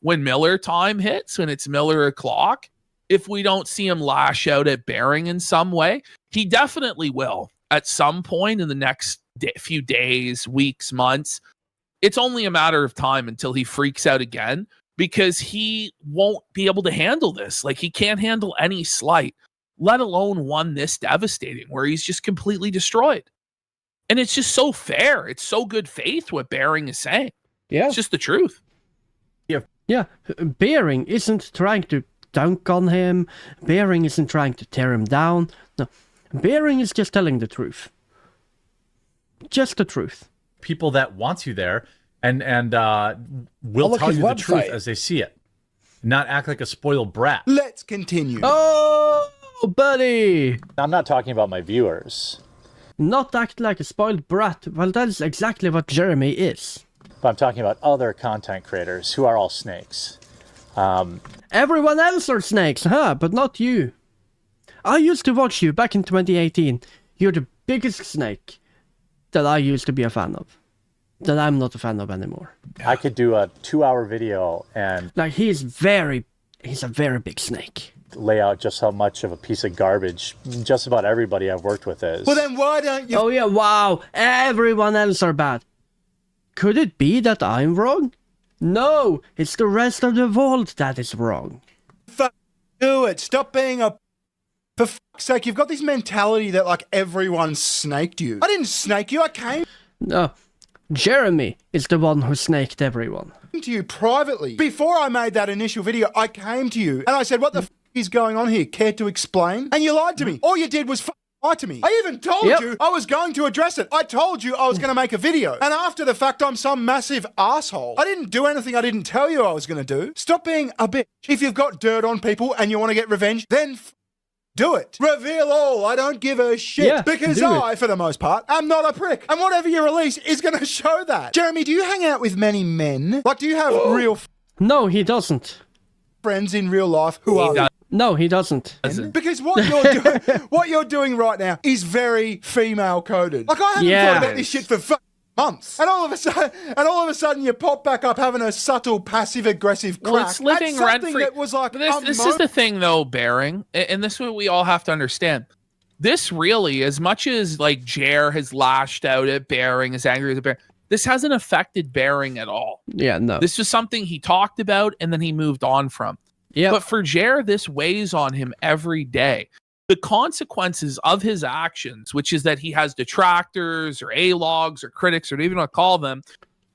when Miller time hits, when it's Miller o'clock, if we don't see him lash out at Bering in some way. He definitely will at some point in the next few days, weeks, months. It's only a matter of time until he freaks out again, because he won't be able to handle this. Like, he can't handle any slight, let alone one this devastating, where he's just completely destroyed. And it's just so fair. It's so good faith what Bering is saying. Yeah. It's just the truth. Yeah. Bering isn't trying to dunk on him. Bering isn't trying to tear him down. No. Bering is just telling the truth. Just the truth. People that want you there and will tell you the truth as they see it. Not act like a spoiled brat. Let's continue. Oh, buddy! I'm not talking about my viewers. Not act like a spoiled brat. Well, that's exactly what Jeremy is. But I'm talking about other content creators who are all snakes. Everyone else are snakes, huh? But not you. I used to watch you back in 2018. You're the biggest snake that I used to be a fan of. That I'm not a fan of anymore. I could do a 2-hour video and... Like, he's a very big snake. Lay out just how much of a piece of garbage just about everybody I've worked with is. Well, then why don't you... Oh, yeah, wow. Everyone else are bad. Could it be that I'm wrong? No, it's the rest of the world that is wrong. Do it. Stop being a... For fuck's sake, you've got this mentality that, like, everyone snaked you. I didn't snake you, I came... No, Jeremy is the one who snaked everyone. To you privately. Before I made that initial video, I came to you and I said, what the is going on here? Care to explain? And you lied to me. All you did was lie to me. I even told you I was going to address it. I told you I was going to make a video. And after the fact, I'm some massive asshole. I didn't do anything I didn't tell you I was going to do. Stop being a bitch. If you've got dirt on people and you want to get revenge, then do it. Reveal all. I don't give a shit. Yeah, because I, for the most part, am not a prick. And whatever you release is going to show that. Jeremy, do you hang out with many men? Like, do you have real... No, he doesn't. Friends in real life who are... No, he doesn't. Because what you're doing right now is very female coded. Like, I haven't thought about this shit for months, and all of a sudden you pop back up having a subtle passive aggressive crack. Well, it's living rent free. That was like this is the thing, though, Bering, and this is what we all have to understand. This really, as much as like Jer has lashed out at Bering, is angry at Bering, this hasn't affected Bering at all. Yeah, no. This was something he talked about and then he moved on from. Yeah. But for Jer, this weighs on him every day. The consequences of his actions, which is that he has detractors or A-logs or critics or whatever you want to call them,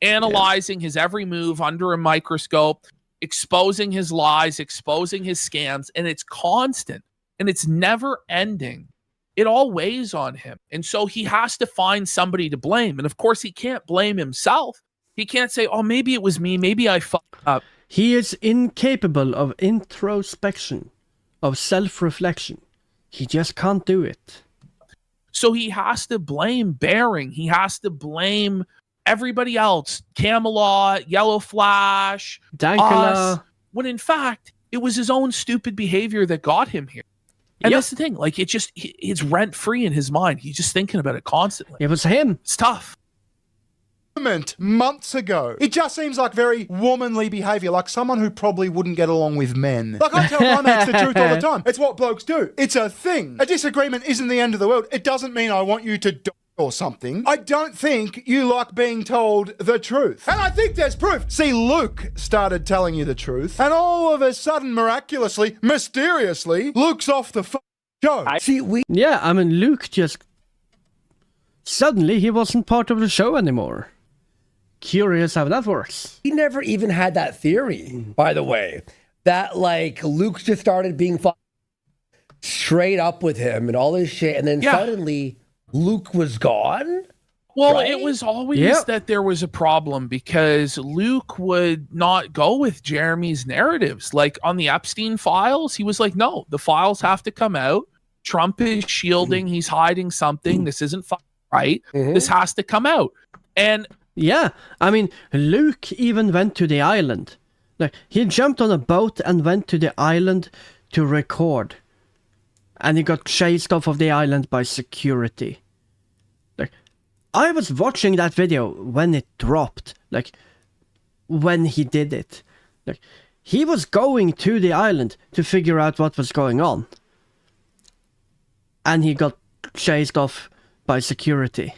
analyzing his every move under a microscope, exposing his lies, exposing his scams, and it's constant and it's never ending. It all weighs on him. And so he has to find somebody to blame. And of course, he can't blame himself. He can't say, oh, maybe it was me. Maybe I fucked up. He is incapable of introspection, of self-reflection. He just can't do it. So he has to blame Bering. He has to blame everybody else. Camelot, Yellow Flash, Dankula. When in fact, it was his own stupid behavior that got him here. And that's the thing. Like, it's rent-free in his mind. He's just thinking about it constantly. It was him. It's tough. Months ago. It just seems like very womanly behaviour, like someone who probably wouldn't get along with men. Like, I tell my mates the truth all the time. It's what blokes do. It's a thing. A disagreement isn't the end of the world. It doesn't mean I want you to die or something. I don't think you like being told the truth. And I think there's proof. See, Luke started telling you the truth, and all of a sudden, miraculously, mysteriously, Luke's off the show. Yeah, I mean, Luke just... Suddenly, he wasn't part of the show anymore. Curious how that works. He never even had that theory, by the way, that like Luke just started being straight up with him and all this shit, and then suddenly Luke was gone. Well, it was always that there was a problem because Luke would not go with Jeremy's narratives. Like on the Epstein files, he was like, no, the files have to come out. Trump is shielding. He's hiding something. This isn't right. This has to come out. And yeah, I mean, Luke even went to the island. Like, he jumped on a boat and went to the island to record. And he got chased off of the island by security. Like, I was watching that video when it dropped, like when he did it. Like he was going to the island to figure out what was going on. And he got chased off by security.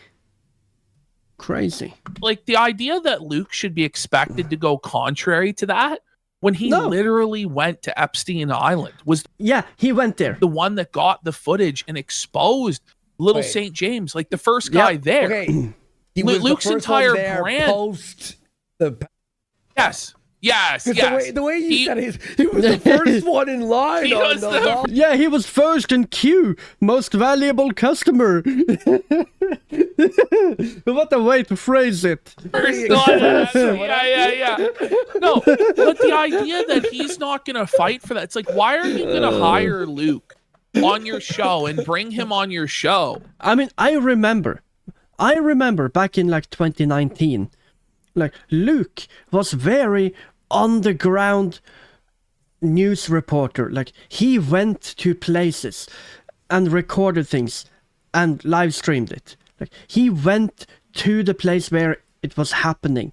Crazy. Like the idea that Luke should be expected to go contrary to that when he literally went to Epstein Island was he went there. The one that got the footage and exposed Little St. James, like the first guy there. Okay. He was Luke's the first entire one there brand. Post the. Yes. The way you said it, he was the first one in line. Yeah, he was first in queue. Most valuable customer. What a way to phrase it. Yeah. No, but the idea that he's not going to fight for that, it's like, why are you going to hire Luke on your show and bring him on your show? I mean, I remember back in like 2019, like Luke was very underground news reporter. Like he went to places and recorded things and live streamed it. Like he went to the place where it was happening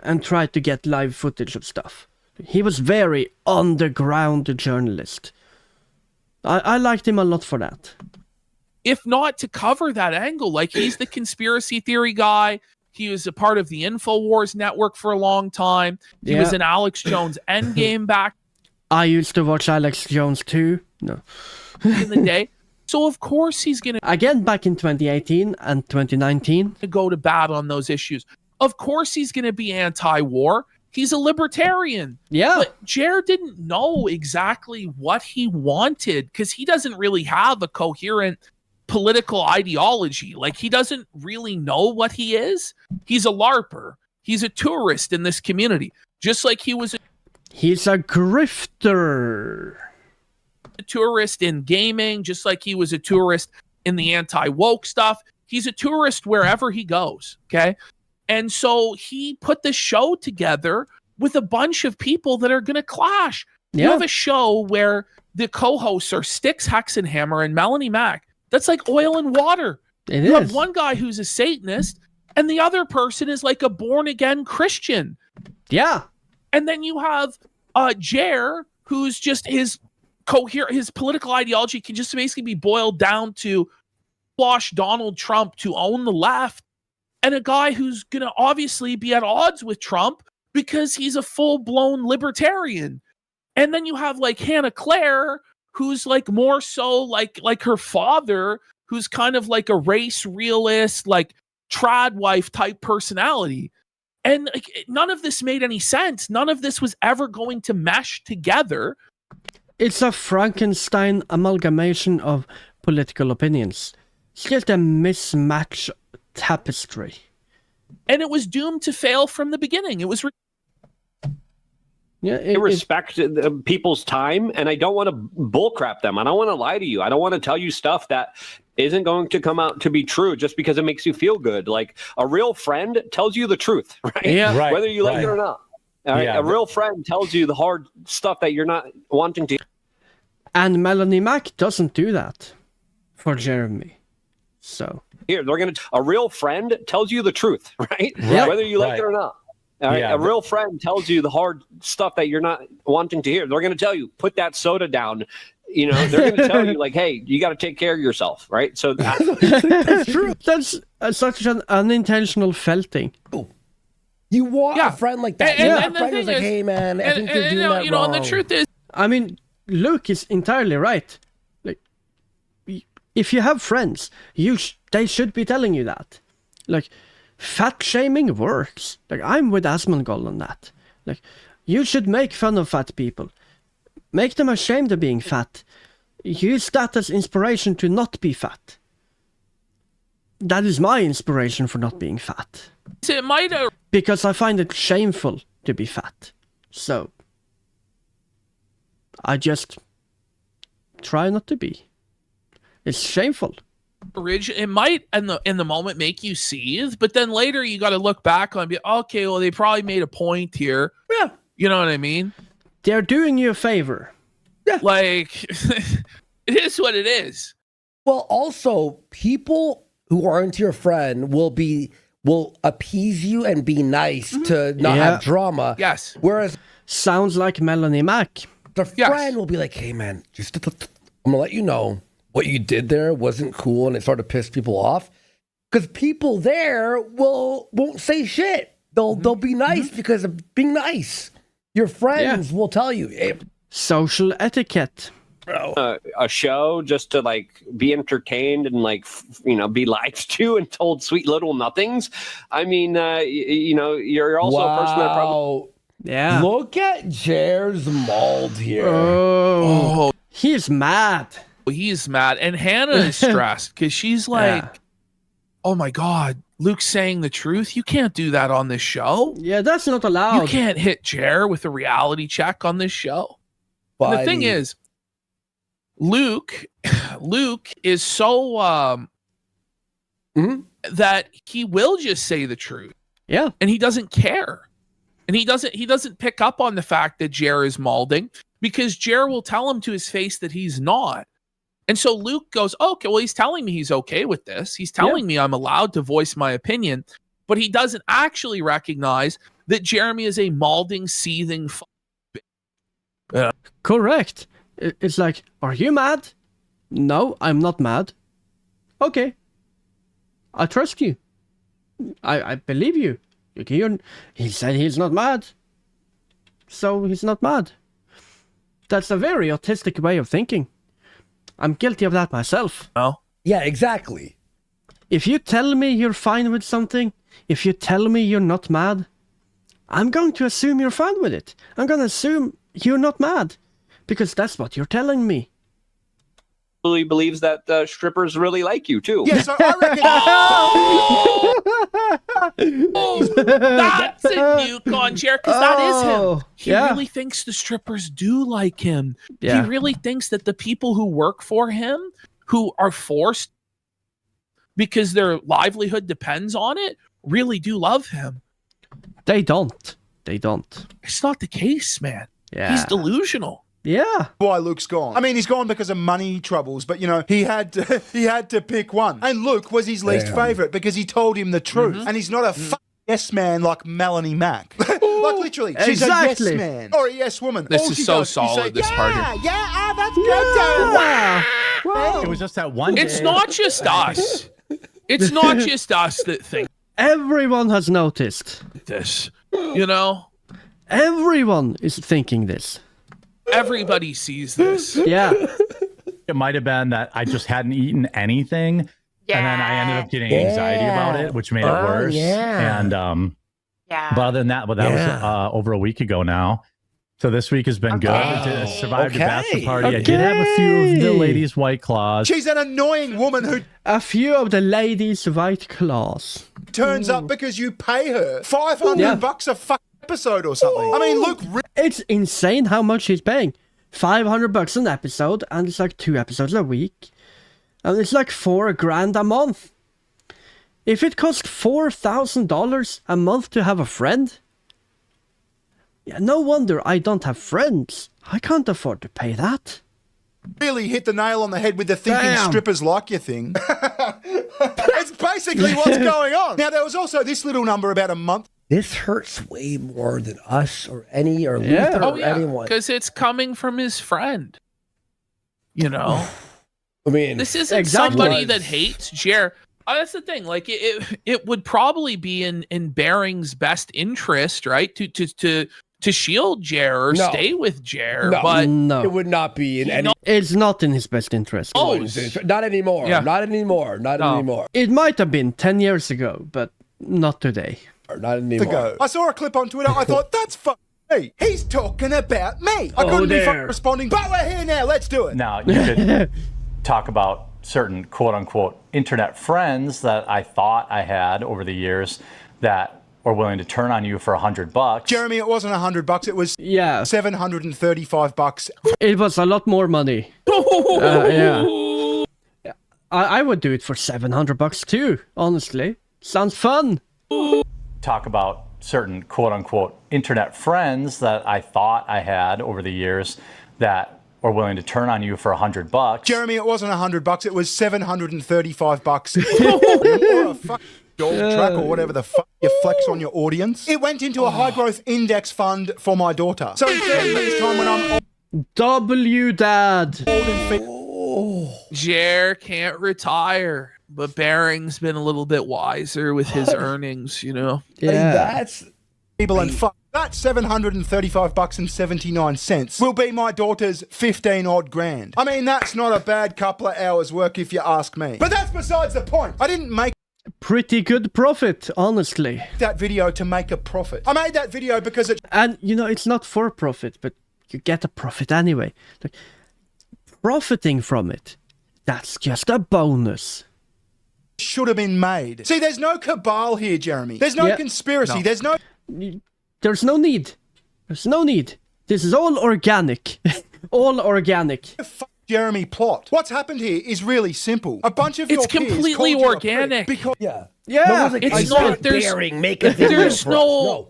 and tried to get live footage of stuff. He was very underground journalist. I liked him a lot for that. If not to cover that angle, like he's the conspiracy theory guy. He was a part of the InfoWars network for a long time. He was in Alex Jones' Endgame back. I used to watch Alex Jones too. No. In the day. So of course he's going to... Again, back in 2018 and 2019. ...to go to bat on those issues. Of course he's going to be anti-war. He's a libertarian. Yeah. But Jer didn't know exactly what he wanted because he doesn't really have a coherent political ideology. Like he doesn't really know what he is. He's a LARPer. He's a tourist in this community. Just like he was he's a grifter. A tourist in gaming, just like he was a tourist in the anti-woke stuff. He's a tourist wherever he goes. Okay. And so he put this show together with a bunch of people that are going to clash. Yeah. You have a show where the co-hosts are Styx Hexenhammer and Melanie Mack. That's like oil and water. You have one guy who's a Satanist, and the other person is like a born-again Christian. Yeah. And then you have Jer, who's just his political ideology can just basically be boiled down to squash Donald Trump to own the left, and a guy who's going to obviously be at odds with Trump because he's a full-blown libertarian. And then you have like Hannah Claire, who's like more so like her father, who's kind of like a race realist, like trad wife type personality. And like, none of this made any sense. None of this was ever going to mesh together. It's a Frankenstein amalgamation of political opinions. It's just a mismatch tapestry. And it was doomed to fail from the beginning. It was... I respect people's time, and I don't want to bullcrap them. I don't want to lie to you. I don't want to tell you stuff that isn't going to come out to be true just because it makes you feel good. Like a real friend tells you the truth, right? Yeah. Right. Whether you like it or not. All right? A real friend tells you the hard stuff that you're not wanting to. And Melanie Mack doesn't do that for Jeremy. So here, a real friend tells you the truth, right? Whether you like it or not. All right? A real friend tells you the hard stuff that you're not wanting to hear. They're going to tell you, put that soda down. You know, they're going to tell you, like, hey, you got to take care of yourself, right? So that's true. That's such an unintentional felting. You want a friend like that. And a friend who's like, hey, man, I think you're doing that wrong. And the truth is... I mean, Luke is entirely right. Like, if you have friends, they should be telling you that. Like, fat shaming works. Like, I'm with Asmongold on that. Like, you should make fun of fat people. Make them ashamed of being fat. Use that as inspiration to not be fat. That is my inspiration for not being fat. It might have... Because I find it shameful to be fat. So, I just try not to be. It's shameful. It might in the moment make you seethe, but then later you got to look back on and be, okay, well, they probably made a point here. Yeah. You know what I mean? They're doing you a favor. Yeah. Like, it is what it is. Well, also, people who aren't your friend will appease you and be nice to not have drama. Yes. Whereas sounds like Melanie Mac. The friend will be like, hey man, I'm gonna let you know what you did there wasn't cool and it started to piss people off. Because people there won't say shit. They'll be nice because of being nice. Your friends will tell you. Hey, social etiquette. A show just to like be entertained and like be lied to and told sweet little nothings. I mean, you're also a person that probably Look at Jer's mauled here. Oh, he's mad. He's mad, and Hannah is stressed because she's like, "Oh my God, Luke's saying the truth. You can't do that on this show. Yeah, that's not allowed. You can't hit Jer with a reality check on this show." And the thing is, Luke is so that he will just say the truth. Yeah. And he doesn't care. And he doesn't pick up on the fact that Jer is malding because Jer will tell him to his face that he's not. And so Luke goes, okay, well, he's telling me he's okay with this. He's telling me I'm allowed to voice my opinion, but he doesn't actually recognize that Jeremy is a malding, seething Correct. It's like, are you mad? No, I'm not mad. Okay. I trust you. I believe you. He said he's not mad. So he's not mad. That's a very autistic way of thinking. I'm guilty of that myself. Oh? Yeah, exactly. If you tell me you're fine with something, if you tell me you're not mad, I'm going to assume you're fine with it. I'm going to assume you're not mad. Because that's what you're telling me. Really believes that strippers really like you too. Yeah, so I reckon. That's a nuke on Jer, because that is him. He really thinks the strippers do like him. Yeah. He really thinks that the people who work for him, who are forced because their livelihood depends on it, really do love him. They don't. It's not the case, man. Yeah. He's delusional. Yeah. Why Luke's gone. I mean, he's gone because of money troubles, but he had to pick one. And Luke was his least favourite because he told him the truth. And he's not a yes man like Melanie Mack. Like literally, she's a yes man or a yes woman. This is so solid, this part here. Yeah, that's good. Wow. It was just that one day. It's not just us. It's not just us that think Everyone has noticed this. Everyone is thinking this. Everybody sees this. Yeah. It might have been that I just hadn't eaten anything, and then I ended up getting anxiety about it, which made it worse. And but other than that, that was over a week ago now. So this week has been good. I survived a bachelor party. I did have a few of the ladies' White Claws. She's an annoying woman who... A few of the ladies' White Claws. Turns up because you pay her $500 a fucking episode or something. I mean, look... It's insane how much she's paying. $500 an episode, and it's like 2 episodes a week. And it's like $4,000 a month. If it costs $4,000 a month to have a friend... Yeah, no wonder I don't have friends. I can't afford to pay that. Really hit the nail on the head with the thinking strippers like you thing. It's basically what's going on. Now, there was also this little number about a month. This hurts way more than us or Luther or anyone. Because it's coming from his friend. I mean, this isn't somebody that hates Jer. That's the thing. Like it would probably be in Bering's best interest, right, to shield Jer or stay with Jer. But it would not be in any. It's not in his best interest. Oh, not anymore. Yeah. Not anymore. Not anymore. It might have been 10 years ago, but not today. Not anymore. I saw a clip on Twitter. I thought, that's me. He's talking about me. I couldn't be responding, but we're here now. Let's do it. Now, you could talk about certain quote-unquote internet friends that I thought I had over the years that were willing to turn on you for $100. Jeremy, it wasn't $100. It was $735. It was a lot more money. I would do it for $700 too. Honestly, sounds fun. Talk about certain quote-unquote internet friends that I thought I had over the years that or willing to turn on you for $100. Jeremy, it wasn't $100. It was $735. Or a fuck dog track or whatever the fuck you flex on your audience. It went into a high growth index fund for my daughter. So in 30 minutes time when I'm W Dad. old and Jer can't retire, but Baring's been a little bit wiser with his earnings, you know. Yeah. That's feeble and fuck. That $735.79 will be my daughter's 15 odd grand. I mean, that's not a bad couple of hours work if you ask me. But that's besides the point. I didn't make Pretty good profit, honestly. that video to make a profit. I made that video because it And, you know, it's not for profit, but you get a profit anyway. Like, profiting from it, that's just a bonus. should have been made. See, there's no cabal here, Jeremy. There's no conspiracy. No. There's no... There's no need. There's no need. This is all organic. All organic. Jeremy plot. What's happened here is really simple. A bunch of your It's peers completely called you a organic. prick because yeah. Yeah. It's not.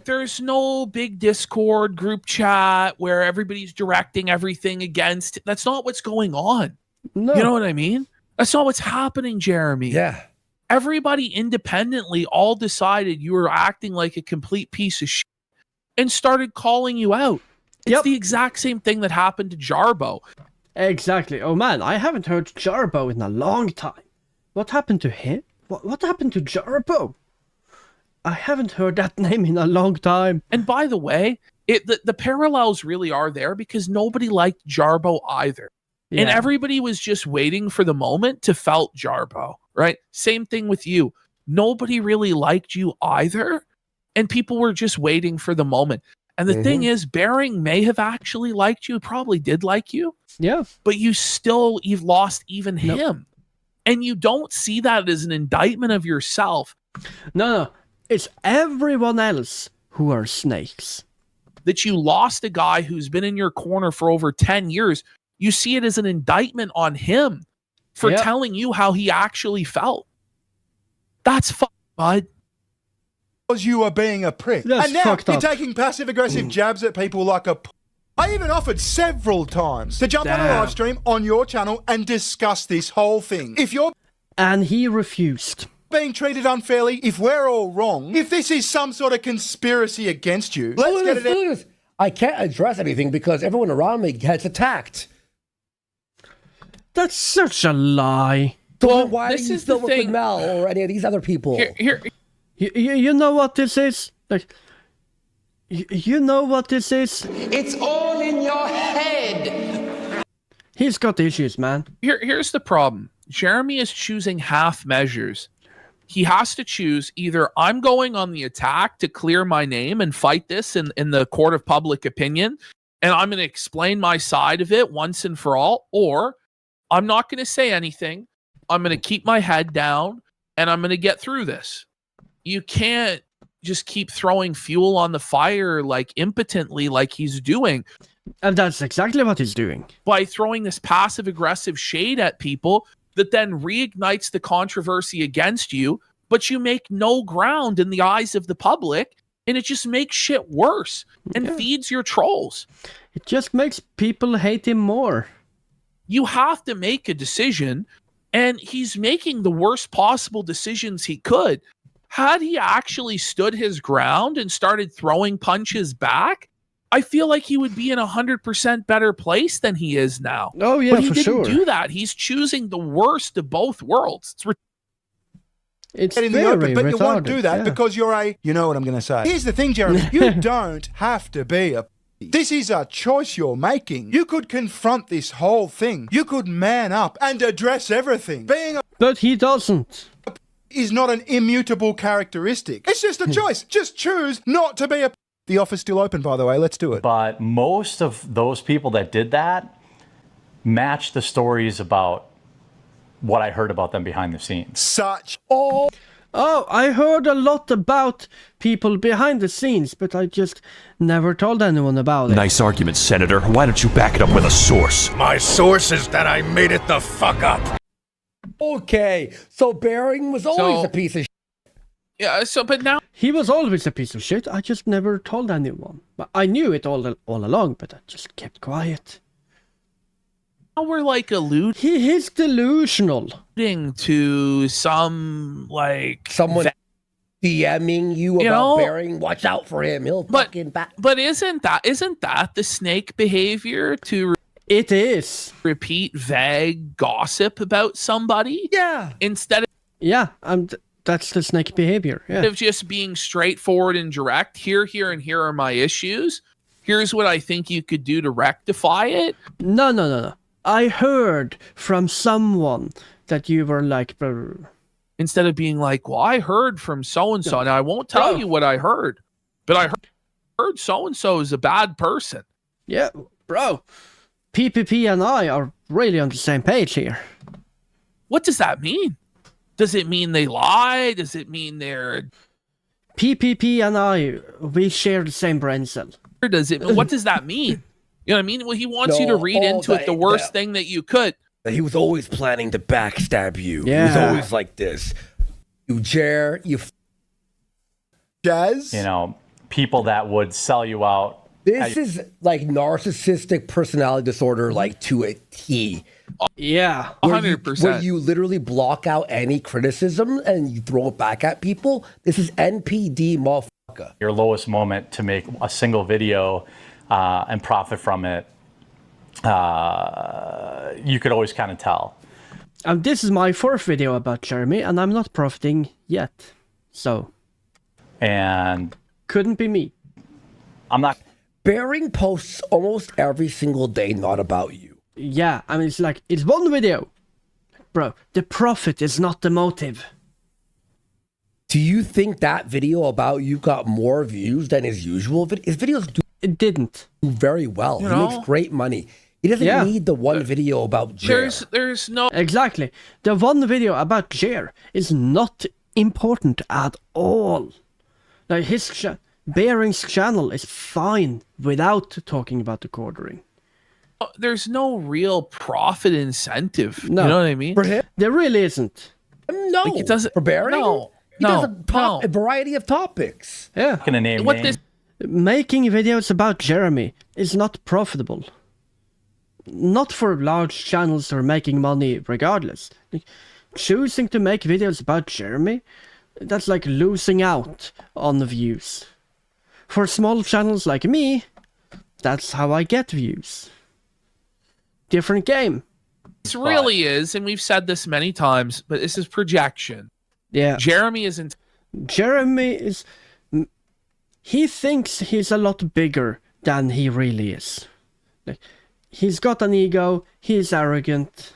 There's no big Discord group chat where everybody's directing everything against. That's not what's going on. No. You know what I mean? That's not what's happening, Jeremy. Yeah. Everybody independently all decided you were acting like a complete piece of shit and started calling you out. It's the exact same thing that happened to Jarbo. Exactly. Oh man, I haven't heard Jarbo in a long time. What happened to him? What happened to Jarbo? I haven't heard that name in a long time. And by the way, the parallels really are there because nobody liked Jarbo either. Yeah. And everybody was just waiting for the moment to felt Jarbo, right? Same thing with you. Nobody really liked you either. And people were just waiting for the moment. And the thing is, Baring may have actually liked you, probably did like you. Yeah. But you've lost even him. And you don't see that as an indictment of yourself. No. It's everyone else who are snakes. That you lost a guy who's been in your corner for over 10 years. You see it as an indictment on him for telling you how he actually felt. That's fucked, bud. because you are being a prick. That's and now fucked you're up. taking passive-aggressive jabs at people like a... I even offered several times to jump on a live stream on your channel and discuss this whole thing. If you're... And he refused. Being treated unfairly, if we're all wrong, if this is some sort of conspiracy against you, let's get it... I can't address anything because everyone around me gets attacked. That's such a lie. So why this do you is still the work with thing. Mel or any of these other people? Here. You know what this is? Like, you know what this is? It's all in your head. He's got issues, man. Here's the problem. Jeremy is choosing half measures. He has to choose either I'm going on the attack to clear my name and fight this in the court of public opinion, and I'm going to explain my side of it once and for all, or I'm not going to say anything. I'm going to keep my head down, and I'm going to get through this. You can't just keep throwing fuel on the fire like impotently like he's doing. And that's exactly what he's doing. By throwing this passive-aggressive shade at people that then reignites the controversy against you, but you make no ground in the eyes of the public, and it just makes shit worse and feeds your trolls. It just makes people hate him more. You have to make a decision, and he's making the worst possible decisions he could. Had he actually stood his ground and started throwing punches back, I feel like he would be in 100% better place than he is now. Oh, yeah, but he for didn't sure. do that. He's choosing the worst of both worlds. It's in the very open, but you won't retarded, do that yeah. because you're a... You know what I'm going to say. Here's the thing, Jeremy. You don't have to be a... This is a choice you're making. You could confront this whole thing. You could man up and address everything. Being a... But he doesn't. is not an immutable characteristic. It's just a choice. Just choose not to be a... The offer's still open, by the way. Let's do it. But most of those people that did that matched the stories about what I heard about them behind the scenes. Such... Oh, I heard a lot about people behind the scenes, but I just never told anyone about it. Nice argument, Senator. Why don't you back it up with a source? My source is that I made it the fuck up. Okay, so Baring was always a piece of shit. Yeah, but now... He was always a piece of shit. I just never told anyone. I knew it all along, but I just kept quiet. Now we're like alluding. He's delusional. To some someone DMing you about Bearing. Watch out for him. He'll fucking back. But isn't that the snake behavior to? It is repeat vague gossip about somebody. Yeah. Instead of that's the snake behavior. Yeah. Of just being straightforward and direct. Here, and here are my issues. Here's what I think you could do to rectify it. No. I heard from someone that you were like... Instead of being like, well, I heard from so-and-so. Now, I won't tell you what I heard, but I heard so-and-so is a bad person. Yeah, bro. PPP and I are really on the same page here. What does that mean? Does it mean they lie? Does it mean they're... PPP and I, we share the same brain cell. What does that mean? You know what I mean? Well, he wants you to read into it the worst thing that you could. He was always planning to backstab you. Yeah. He was always like this. You Jazz? You know, people that would sell you out. This is like narcissistic personality disorder, like to a T. Yeah, 100%. Where you literally block out any criticism and you throw it back at people. This is NPD, motherfucker. Your lowest moment to make a single video and profit from it, you could always kind of tell. This is my fourth video about Jeremy, and I'm not profiting yet. So. And. Couldn't be me. I'm not. Bearing posts almost every single day, not about you. Yeah, I mean, it's one video. Bro, the profit is not the motive. Do you think that video about you got more views than his usual video? His videos do. It didn't. Do very well. He makes great money. He doesn't need the one video about Jer. There's no... Exactly. The one video about Jer is not important at all. Like, Bearing's channel is fine without talking about the quartering. There's no real profit incentive. No. You know what I mean? For him? There really isn't. No. Like, it doesn't... For Bearing? No. He does a variety of topics. Yeah. I'm gonna name names. Making videos about Jeremy is not profitable. Not for large channels who are making money regardless. Like, choosing to make videos about Jeremy, that's like losing out on the views. For small channels like me, that's how I get views. Different game. This really is, and we've said this many times, but this is projection. Yeah. Jeremy isn't... Jeremy is... He thinks he's a lot bigger than he really is. Like, he's got an ego, he's arrogant.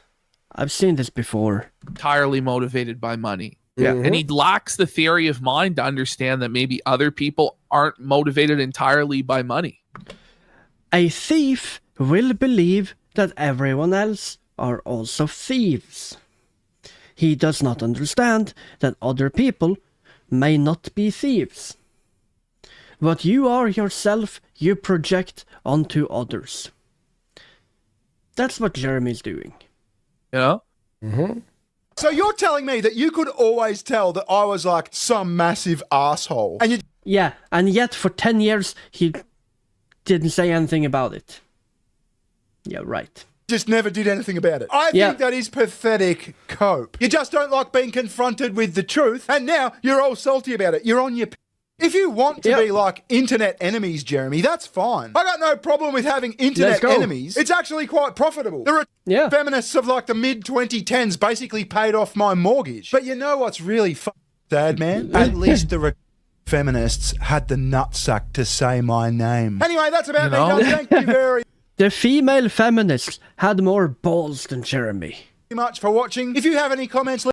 I've seen this before. Entirely motivated by money. Yeah. And he lacks the theory of mind to understand that maybe other people aren't motivated entirely by money. A thief will believe that everyone else are also thieves. He does not understand that other people may not be thieves. What you are yourself, you project onto others. That's what Jeremy's doing. You know? Mm-hmm. So you're telling me that you could always tell that I was like some massive asshole, and you... Yeah, and yet for 10 years he didn't say anything about it. Yeah, right. Just never did anything about it. I think that is pathetic cope. You just don't like being confronted with the truth, and now you're all salty about it. You're on your... If you want to be like internet enemies, Jeremy, that's fine. I got no problem with having internet enemies. It's actually quite profitable. The feminists of like the mid-2010s basically paid off my mortgage. But you know what's really sad, man? At least the feminists had the nutsack to say my name. Anyway, that's about me done. Thank you very The female feminists had more balls than Jeremy. much for watching. If you have any comments...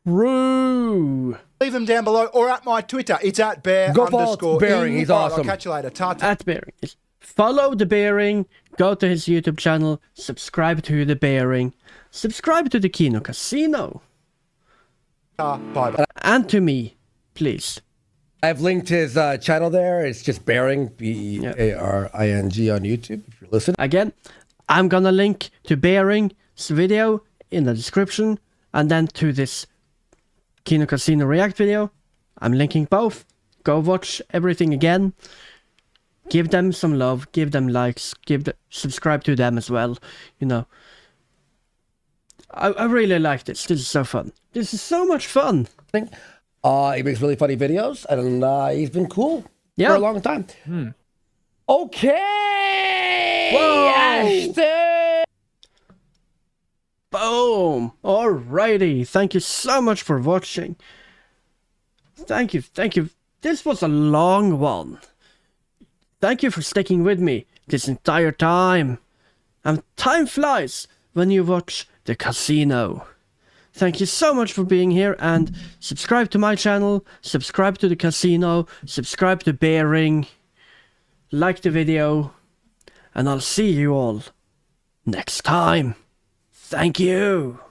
True. Leave them down below or at my Twitter. It's at @bear_Bearing. He's awesome. I'll catch you later. Ta-ta. At Bearing. Follow the Bearing. Go to his YouTube channel. Subscribe to the Bearing. Subscribe to the KinoCasino. Bye-bye. And to me, please. I've linked his channel there. It's just Bearing, B-E-A-R-I-N-G on YouTube, if you're listening. Again, I'm gonna link to Bearing's video in the description, and then to this KinoCasino React video. I'm linking both. Go watch everything again. Give them some love. Give them likes. Subscribe to them as well. You know, I really like this. This is so fun. This is so much fun. He makes really funny videos, and he's been cool for a long time. Okay. Whoa. Ashton. Boom. Alrighty. Thank you so much for watching. Thank you. This was a long one. Thank you for sticking with me this entire time. And time flies when you watch the casino. Thank you so much for being here, and subscribe to my channel, subscribe to the casino, subscribe to Bearing, like the video, and I'll see you all next time. Thank you.